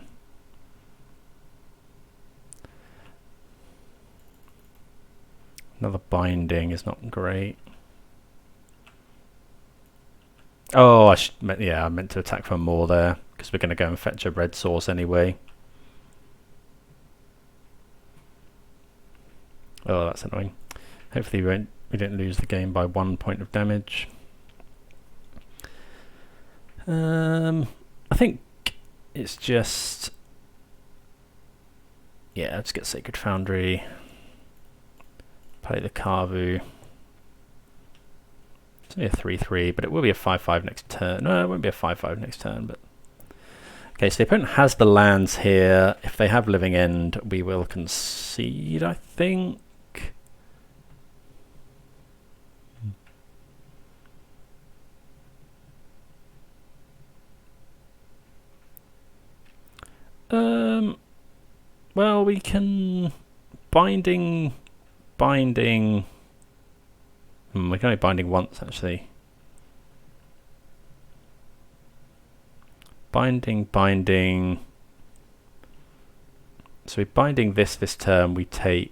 A: Another binding is not great. Oh, I meant to attack for more there because we're going to go and fetch a red source anyway. Oh, that's annoying. Hopefully we didn't lose the game by 1 point of damage. I think it's just, yeah, let's get Sacred Foundry, play the Kavu. It's only a 3/3, but it will be a 5/5 next turn. No, it won't be a 5/5 next turn, but okay, so the opponent has the lands here. If they have Living End, we will concede, I think. Well, we can binding. We can only binding once actually. Binding. So we're binding this turn. We take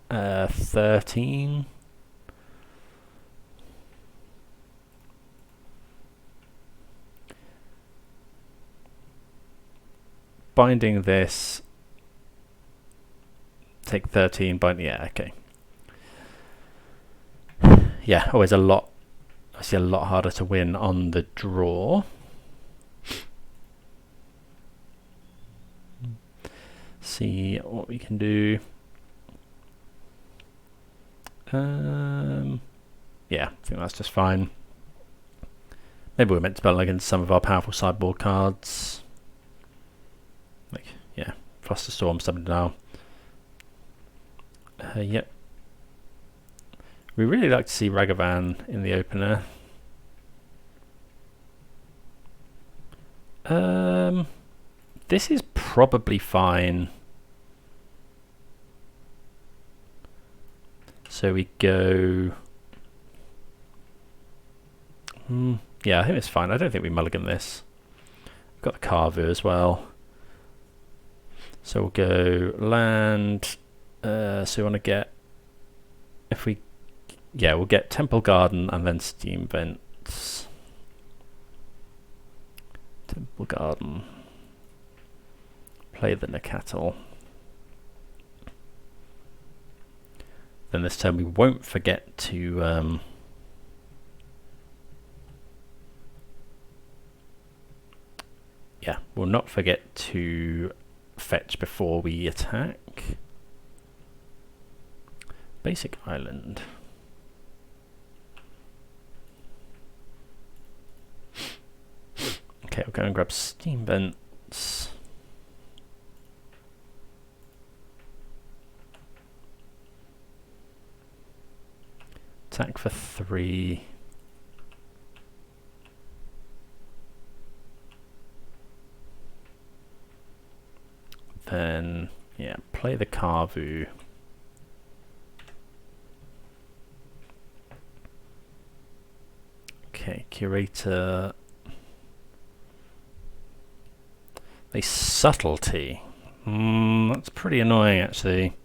A: 13. Binding this. Take 13. Yeah, okay. Yeah, always obviously a lot harder to win on the draw. see what we can do. Yeah, I think that's just fine. Maybe we're meant to build against some of our powerful sideboard cards. Like, yeah, Flusterstorm, Summoner now. Yep. We really like to see Ragavan in the opener. This is probably fine. So we go... yeah, I think it's fine. I don't think we mulligan this. We've got the Carvu as well. So we'll go land. So we want to get... If we... Yeah, we'll get Temple Garden and then Steam Vents. Temple Garden. Play the Nakatl. Then this turn we won't forget to... yeah, we'll not forget to fetch before we attack. Basic Island. Okay, we'll go and grab Steam Vents. Attack for 3. Then, yeah, play the Carvu. Okay, Curator. A Subtlety. That's pretty annoying actually,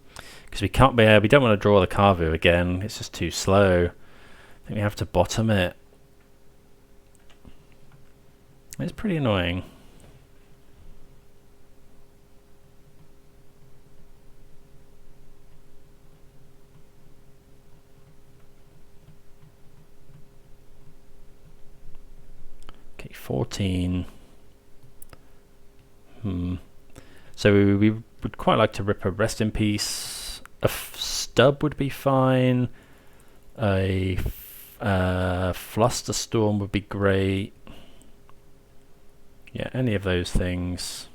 A: because we can't be. We don't want to draw the Carvu again. It's just too slow. I think we have to bottom it. It's pretty annoying. Okay, 14. So we would quite like to rip a Rest in Peace. A stub would be fine. A Flusterstorm would be great. Yeah, any of those things.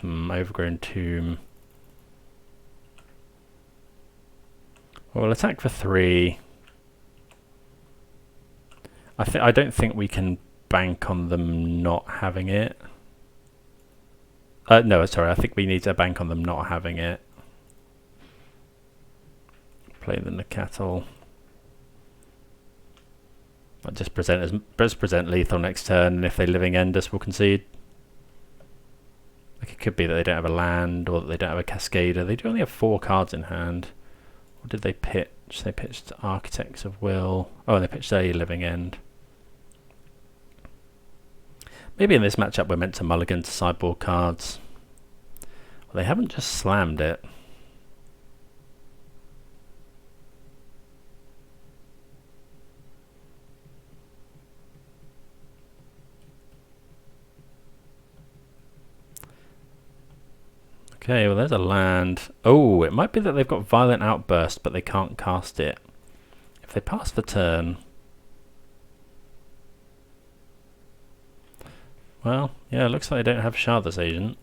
A: Overgrown Tomb. Well, we'll attack for 3. I don't think we can bank on them not having it. No, sorry, I think we need to bank on them not having it. Play the Nakatl. I'll just present lethal next turn, and if they living end us, we'll concede. Like, it could be that they don't have a land, or that they don't have a Cascader. They do only have 4 cards in hand. Or did they pitch? They pitched Architects of Will. Oh, and they pitched a living end. Maybe in this matchup we're meant to mulligan to sideboard cards. Well, they haven't just slammed it. Okay, well there's a land. Oh, it might be that they've got Violent Outburst, but they can't cast it. If they pass the turn... Well, yeah, it looks like they don't have Shardless Agent.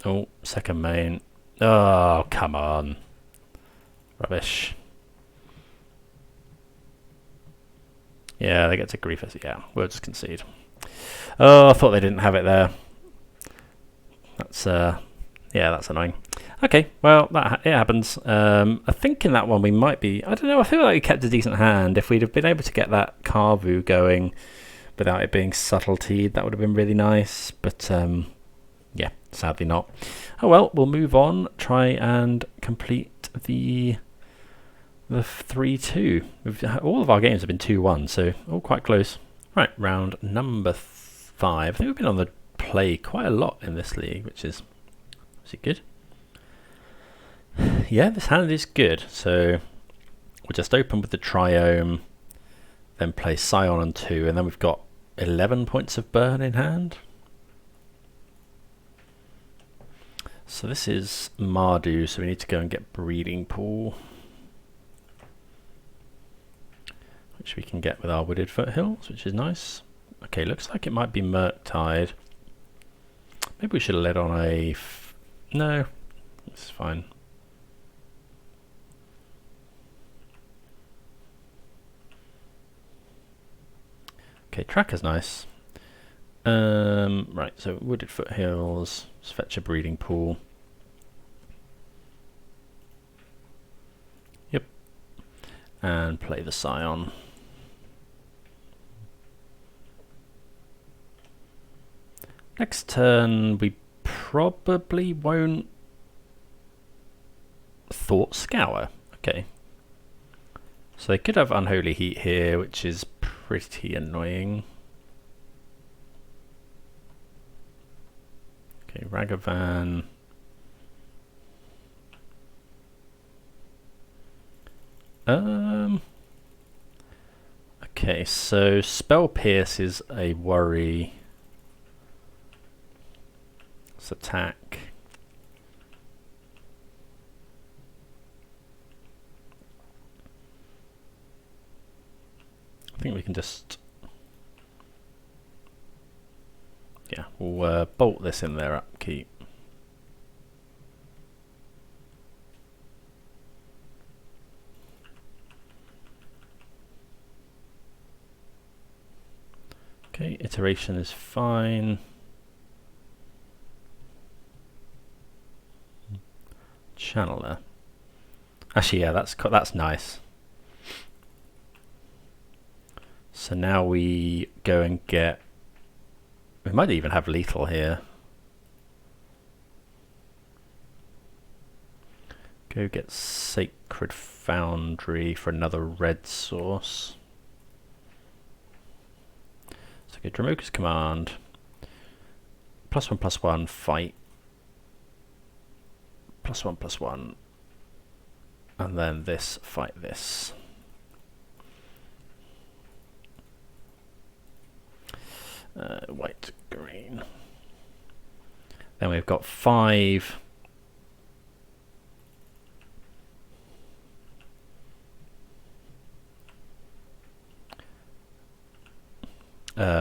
A: Oh, second main. Oh, come on. Rubbish. Yeah, they get to Grief. Yeah, we'll just concede. Oh, I thought they didn't have it there. That's, yeah, that's annoying. Okay, well, it happens. I think in that one we might be... I don't know, I feel like we kept a decent hand. If we'd have been able to get that Carvu going without it being subtlety, that would have been really nice, but yeah, sadly not. Oh well, we'll move on, try and complete the 3-2. All of our games have been 2-1, so all quite close. Right, round number 5. I think we've been on the play quite a lot in this league, which is good. Yeah, this hand is good, so we'll just open with the Triome, then play Scion on 2, and then we've got 11 points of burn in hand. So this is Mardu, so we need to go and get Breeding Pool, which we can get with our Wooded Foothills, which is nice. Okay, looks like it might be Murktide. Maybe we should have led on a... no, it's fine. Okay, Tracker's nice. Right, so Wooded Foothills, let's fetch a Breeding Pool. Yep. And play the Scion. Next turn, we probably won't Thought Scour. Okay. So they could have Unholy Heat here, which is pretty annoying. Okay, Ragavan. Okay, so Spell Pierce is a worry. Let's attack. I think we can just... yeah, we'll bolt this in their upkeep. Okay, iteration is fine. Channeler. Actually, yeah, that's nice. So now we go and get... we might even have lethal here. Go get Sacred Foundry for another red source. So get Dromoka's Command. +1/+1 fight. +1/+1. And then this fight this. White, green. Then we've got 5.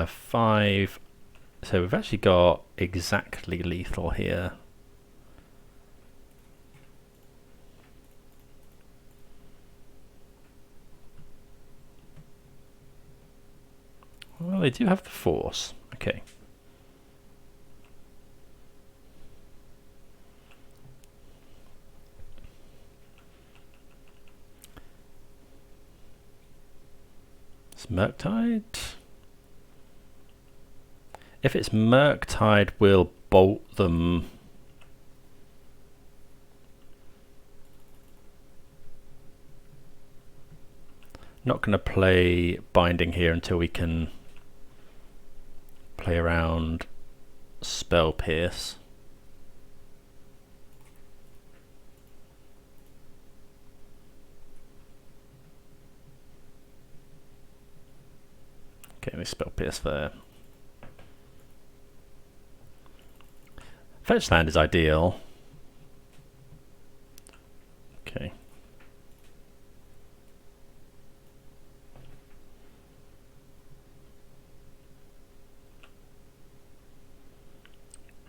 A: Five. So we've actually got exactly lethal here. Well, they do have the force. Okay. It's Murktide. If it's Murktide, we'll bolt them. Not going to play Binding here until we can play around Spell Pierce. Okay, we Spell Pierce there. Fetch land is ideal. Okay.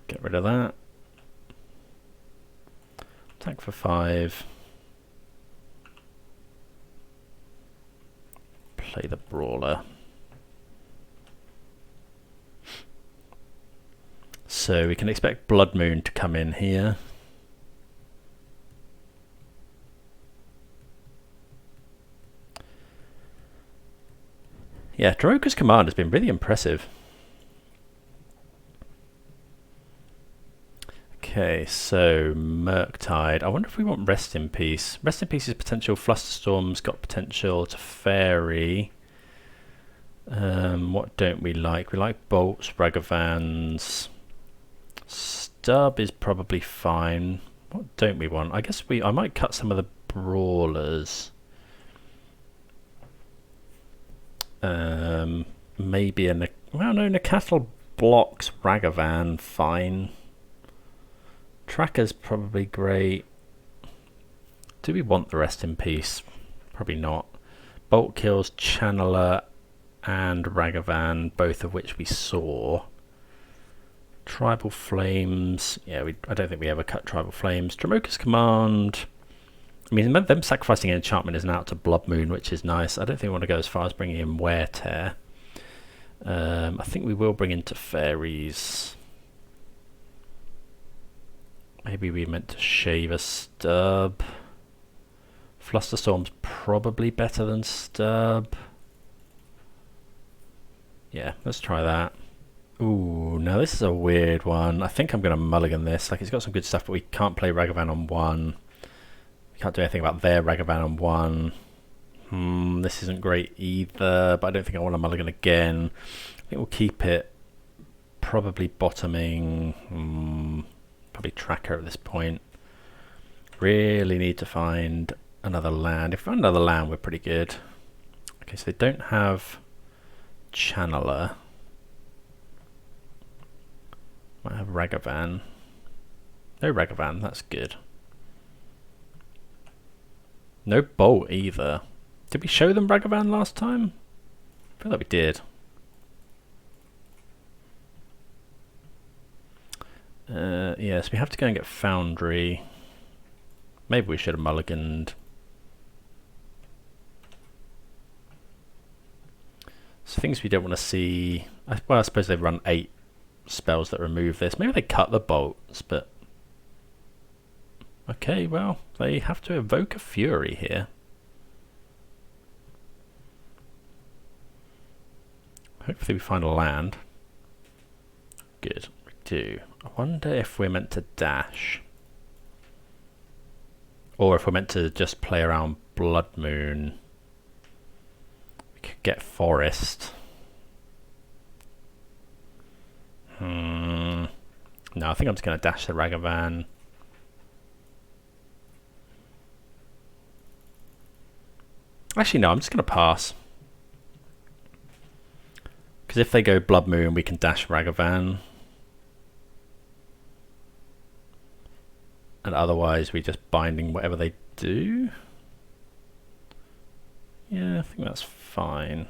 A: Get rid of that. Attack for 5. Play the Brawler. So we can expect Blood Moon to come in here. Yeah, Dromoka's Command has been really impressive. Okay, so Murktide. I wonder if we want Rest in Peace. Rest in Peace is potential. Flusterstorm's got potential to Fairy. What don't we like? We like Bolts, Ragavans. Stub is probably fine. What don't we want? I guess I might cut some of the Brawlers. Maybe well, no, Nacatl blocks Ragavan, fine. Tracker's probably great. Do we want the Rest in Peace? Probably not. Bolt kills Channeler and Ragavan, both of which we saw. Tribal Flames. Yeah, I don't think we ever cut Tribal Flames. Dromoka's Command. I mean, them sacrificing an enchantment is now out to Blood Moon, which is nice. I don't think we want to go as far as bringing in Wear Tear. I think we will bring in Teferis. Maybe we meant to shave a Stub. Flusterstorm's probably better than Stub. Yeah, let's try that. Ooh, now this is a weird one. I think I'm going to mulligan this. Like, it's got some good stuff, but we can't play Ragavan on 1. We can't do anything about their Ragavan on 1. This isn't great either, but I don't think I want to mulligan again. I think we'll keep it. Probably bottoming. Probably Tracker at this point. Really need to find another land. If we find another land, we're pretty good. Okay, so they don't have Channeler. Might have Ragavan. No Ragavan, that's good. No Bolt either. Did we show them Ragavan last time? I feel like we did. Yes, we have to go and get Foundry. Maybe we should have mulliganed. So things we don't want to see. Well, I suppose they've run 8 spells that remove this. Maybe they cut the bolts, but okay, well, they have to evoke a Fury here. Hopefully we find a land. Good, we do. I wonder if we're meant to dash. Or if we're meant to just play around Blood Moon. We could get Forest. No, I think I'm just going to dash the Ragavan. Actually, no, I'm just going to pass. Because if they go Blood Moon, we can dash Ragavan. And otherwise, we're just binding whatever they do. Yeah, I think that's fine.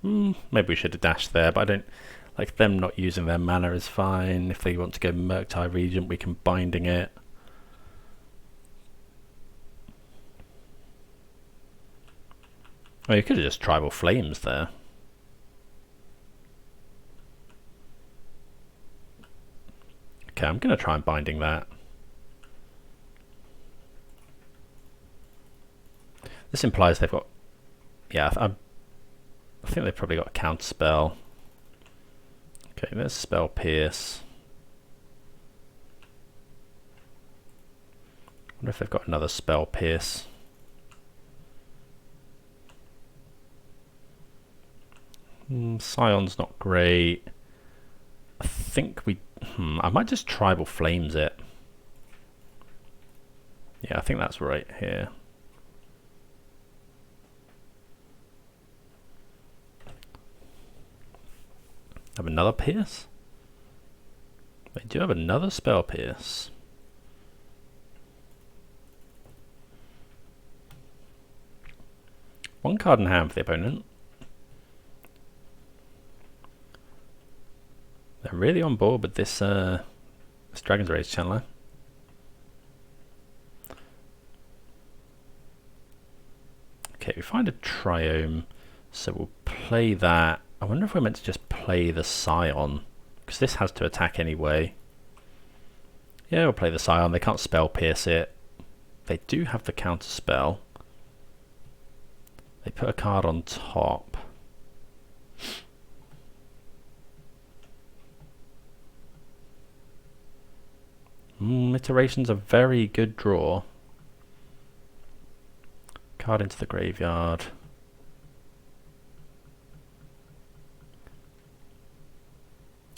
A: Maybe we should have dashed there, but I don't like them not using their mana is fine. If they want to go Murktide Regent, we can binding it. Oh, you could have just Tribal Flames there. Okay, I'm going to try and binding that. This implies they've got... Yeah, I think they've probably got a counter spell. Okay, there's Spell Pierce. I wonder if they've got another Spell Pierce. Scion's not great. I think we... I might just Tribal Flames it. Yeah, I think that's right here. Have another Pierce? They do have another Spell Pierce. One card in hand for the opponent. They're really on board with this this Dragon's Rage Channeler. Okay, we find a Triome, so we'll play that. I wonder if we're meant to just play the Scion, because this has to attack anyway. Yeah, we'll play the Scion. They can't Spell Pierce it. They do have the counter spell. They put a card on top. Iteration's a very good draw. Card into the graveyard.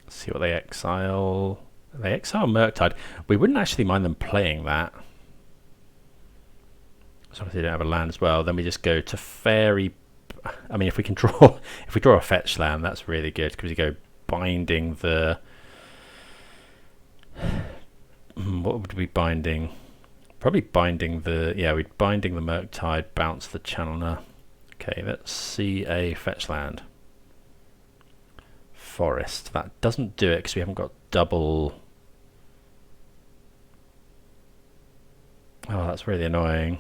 A: See what they exile. They exile Murktide. We wouldn't actually mind them playing that. As long as they don't have a land as well. Then we just go to Fairy. I mean, if we can draw, if we draw a fetch land, that's really good because we go binding the... what would we be binding? Probably binding the... yeah, we'd binding the Murktide, bounce the Channeler. Okay, let's see a fetch land. Forest. That doesn't do it because we haven't got double... oh, that's really annoying.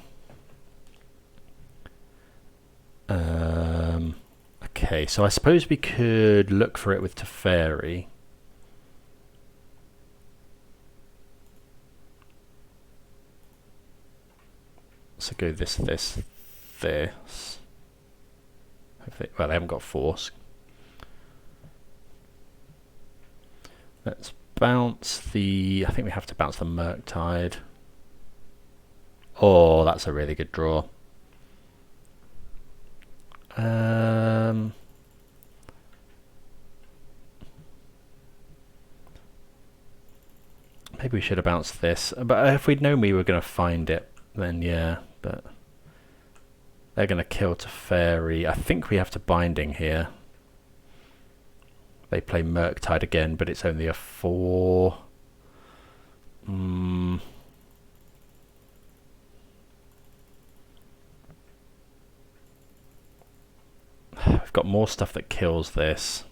A: Okay, so I suppose we could look for it with Teferi. So go this. Hopefully, well, they haven't got force. Let's bounce the... I think we have to bounce the Murktide. Oh, that's a really good draw. Maybe we should have bounced this, but if we'd known we were going to find it, then yeah, but they're going to kill Teferi. I think we have to binding here. They play Murktide again, but it's only a 4. We've got more stuff that kills this.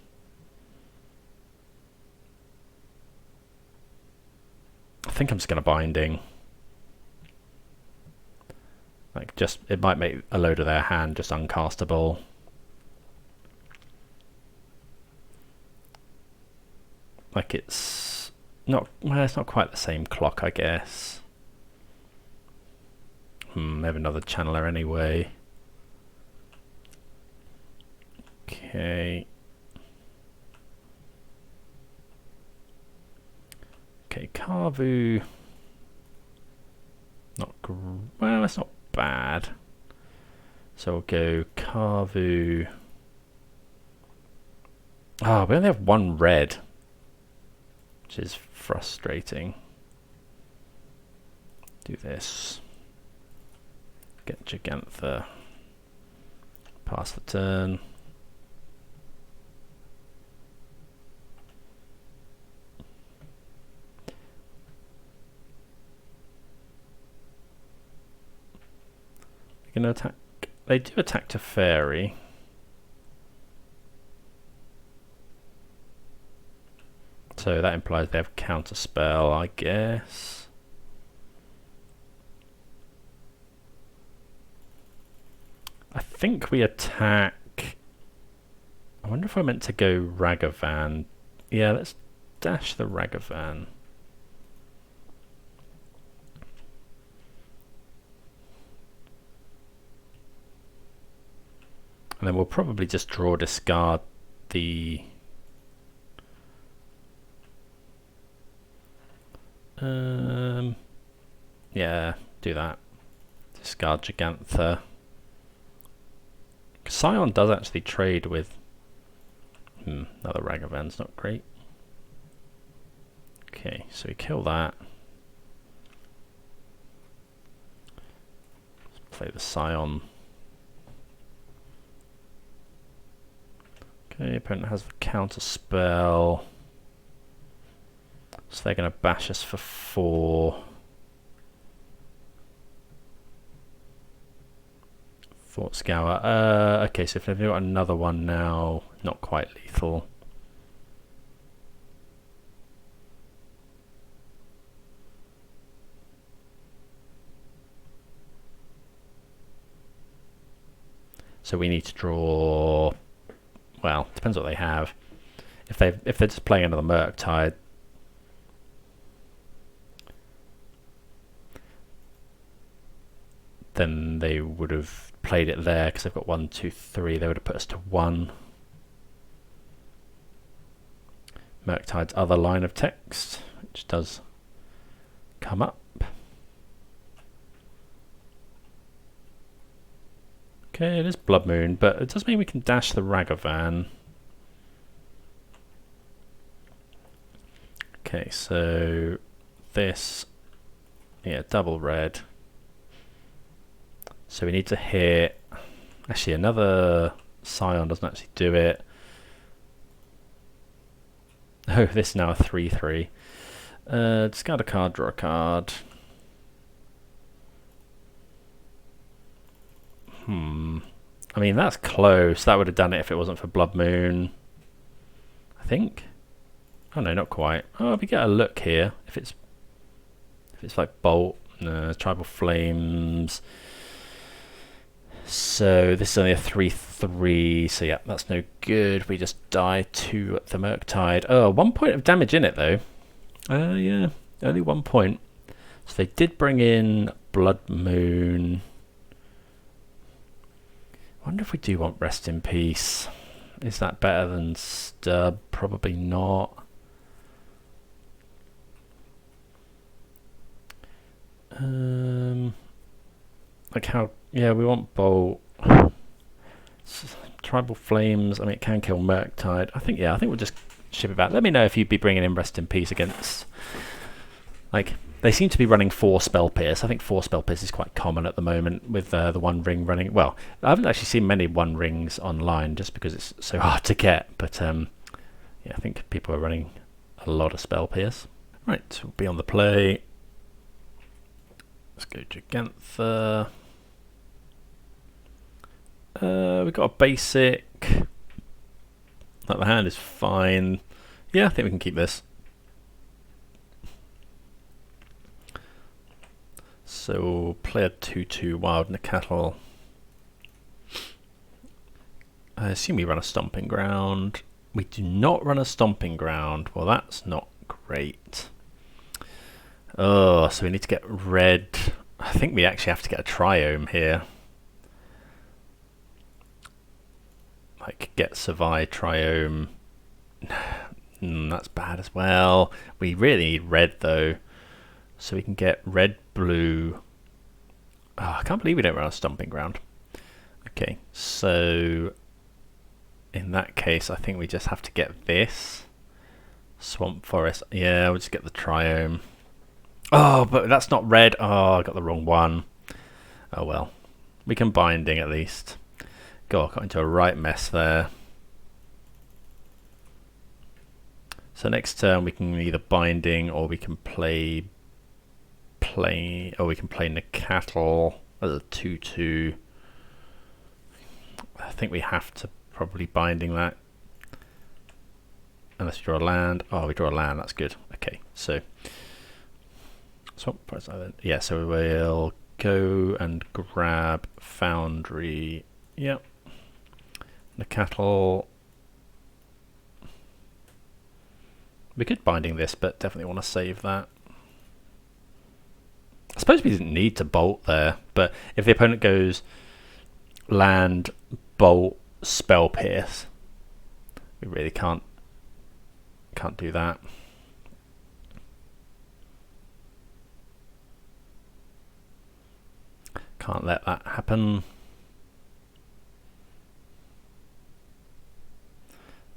A: I think I'm just going to binding. Like, just, it might make a load of their hand just uncastable. Like, it's not, well, it's not quite the same clock, I guess. They have another channeler anyway. Okay. Okay, Carvu. Not well, it's not bad. So we'll go Carvu. Ah, we only have one red, which is frustrating. Do this. Get Gigantha. Pass the turn. They're going to attack. They do attack Teferi. So that implies they have counter spell, I guess. I think we attack. I wonder if I meant to go Ragavan. Yeah, let's dash the Ragavan. And then we'll probably just draw discard the... yeah, do that. Discard Gigantha. Scion does actually trade with... another Ragavan's not great. Okay, so we kill that. Let's play the Scion. Okay, opponent has the counter spell. So they're going to bash us for 4. Thought Scour. Okay, so if they've got another one now, not quite lethal. So we need to draw. Well, depends what they have. If they're just playing another Murktide, then they would have played it there because they've got 1, 2, 3. They would have put us to 1. Murktide's other line of text, which does come up. Okay, it is Blood Moon, but it does mean we can dash the Ragavan. Okay, so this, yeah, double red. So we need to hit, actually another Scion doesn't actually do it. Oh, this is now a 3/3. Discard a card, draw a card. I mean, that's close. That would have done it if it wasn't for Blood Moon, I think. Oh no, not quite. Oh, we get a look here. If it's like Bolt, Tribal Flames. So this is only a 3/3. So yeah, that's no good. We just die to the Murktide. Oh, 1 point of damage in it though. Yeah, only 1 point. So they did bring in Blood Moon. I wonder if we do want Rest in Peace. Is that better than Stub? Probably not. Like how? Yeah, we want Bolt. Tribal Flames. I mean, it can kill Murktide. I think. Yeah, I think we'll just ship it back. Let me know if you'd be bringing in Rest in Peace against. Like, they seem to be running 4 Spell Pierce. I think 4 Spell Pierce is quite common at the moment with the 1 ring running. Well, I haven't actually seen many 1 rings online just because it's so hard to get. But yeah, I think people are running a lot of Spell Pierce. Right, we'll be on the play. Let's go Gigantha. We've got a basic. Like, the hand is fine. Yeah, I think we can keep this. So we'll play a 2/2 Wild Cattle. I assume we run a Stomping Ground. We do not run a Stomping Ground. Well, that's not great. Oh, so we need to get red. I think we actually have to get a Triome here. Like, get Survive, Triome. That's bad as well. We really need red though. So we can get red, blue. Oh, I can't believe we don't run a Stomping Ground. Okay, so in that case, I think we just have to get this. Swamp Forest. Yeah, we'll just get the Triome. Oh, but that's not red. Oh, I got the wrong one. Oh well. We can Binding at least. God, I got into a right mess there. So next turn we can either Binding or we can play Nicatl as a 2/2. I think we have to probably Binding that. Unless we draw a land. Oh, we draw a land, that's good. Okay, so Swamp Forest Island. Yeah, so we'll go and grab Foundry. Yep. Nicatl. We could Binding this, but definitely want to save that. I suppose we didn't need to Bolt there, but if the opponent goes land, Bolt, Spell Pierce, we really can't do that. Can't let that happen.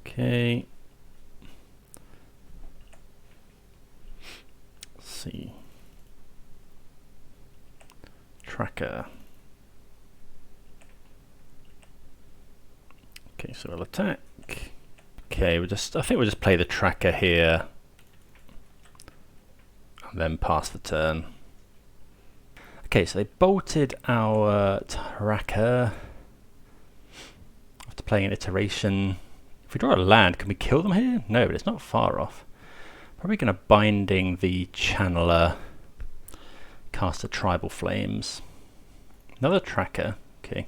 A: Okay. Let's see. Tracker. Okay, so we'll attack. Okay, I think we'll just play the Tracker here and then pass the turn. Okay, so they bolted our Tracker after playing an iteration. If we draw a land, can we kill them here? No, but it's not far off. Probably going to Binding the Channeler, cast a Tribal Flames. Another Tracker, okay.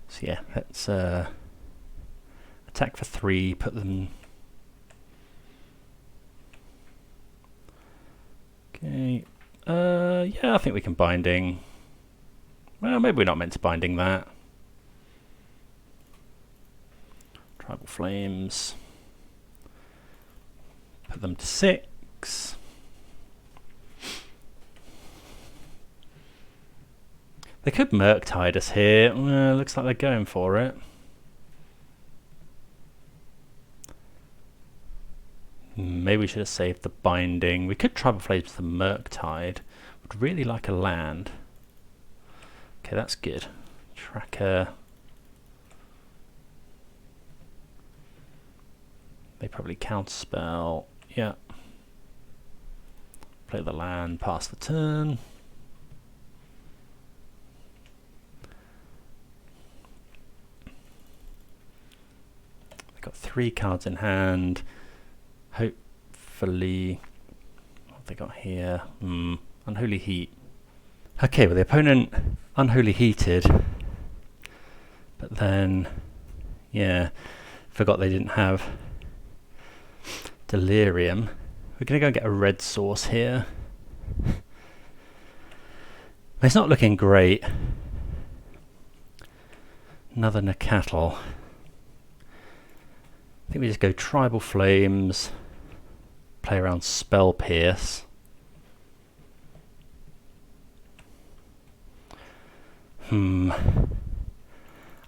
A: So yeah, let's attack for 3, put them... Okay, yeah, I think we can Binding. Well, maybe we're not meant to Binding that. Tribal Flames. Put them to 6. They could Murktide us here. Looks like they're going for it. Maybe we should have saved the Binding. We could Tribal Flames the Murktide. Would really like a land. Okay, that's good. Tracker. They probably counterspell. Yeah. Play the land, pass the turn. They've got 3 cards in hand. Hopefully, what have they got here? Unholy Heat. Okay, well the opponent Unholy Heated, but then, yeah, forgot they didn't have Delirium. We're going to go and get a red source here. It's not looking great. Another Nakatl. I think we just go Tribal Flames, play around Spell Pierce. I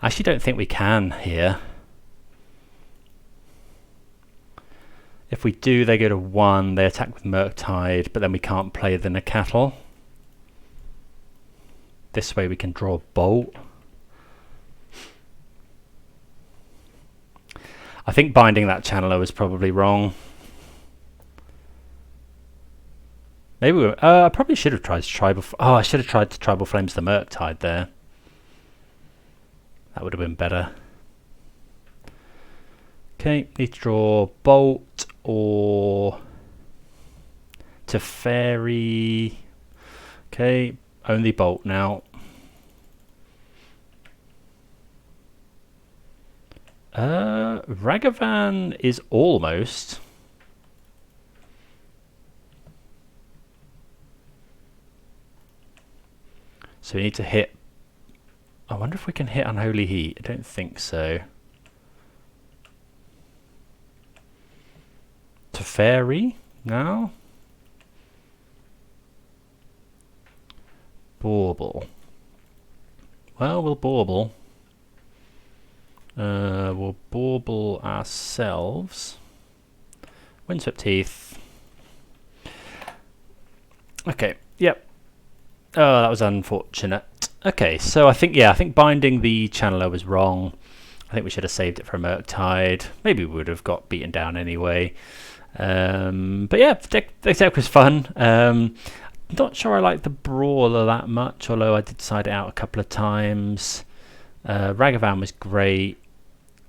A: actually don't think we can here. If we do, they go to 1, they attack with Murktide, but then we can't play the Nakatl. This way we can draw Bolt. I think binding that channeler was probably wrong. Maybe I probably should have tried Tribal. Oh, I should have tried to Tribal Flames the Murktide there. That would have been better. Okay, need to draw Bolt or Teferi. Okay, only Bolt now. Ragavan is almost. So we need to hit. I wonder if we can hit Unholy Heat. I don't think so. Teferi now. Bauble. Well, we'll Bauble. We'll Bauble ourselves. Windswept Teeth. Okay, yep. Oh, that was unfortunate. Okay, so I think binding the channeler was wrong. I think we should have saved it for a Murktide. Maybe we would have got beaten down anyway. But yeah, the deck was fun. Not sure I like the Brawler that much, although I did decide it out a couple of times. Ragavan was great.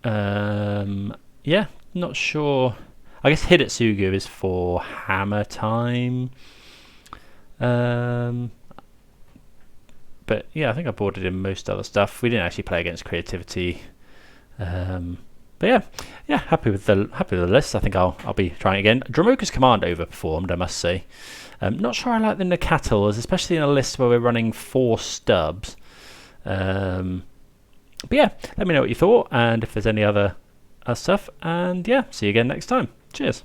A: Yeah, not sure. I guess Hidetsugu is for hammer time. But yeah, I think I boarded in most other stuff. We didn't actually play against Creativity. But yeah, happy with the list. I think I'll be trying again. Dromoka's Command overperformed, I must say. Not sure I like the Nakatls, especially in a list where we're running 4 stubs. But yeah, let me know what you thought and if there's any other stuff. And yeah, see you again next time. Cheers.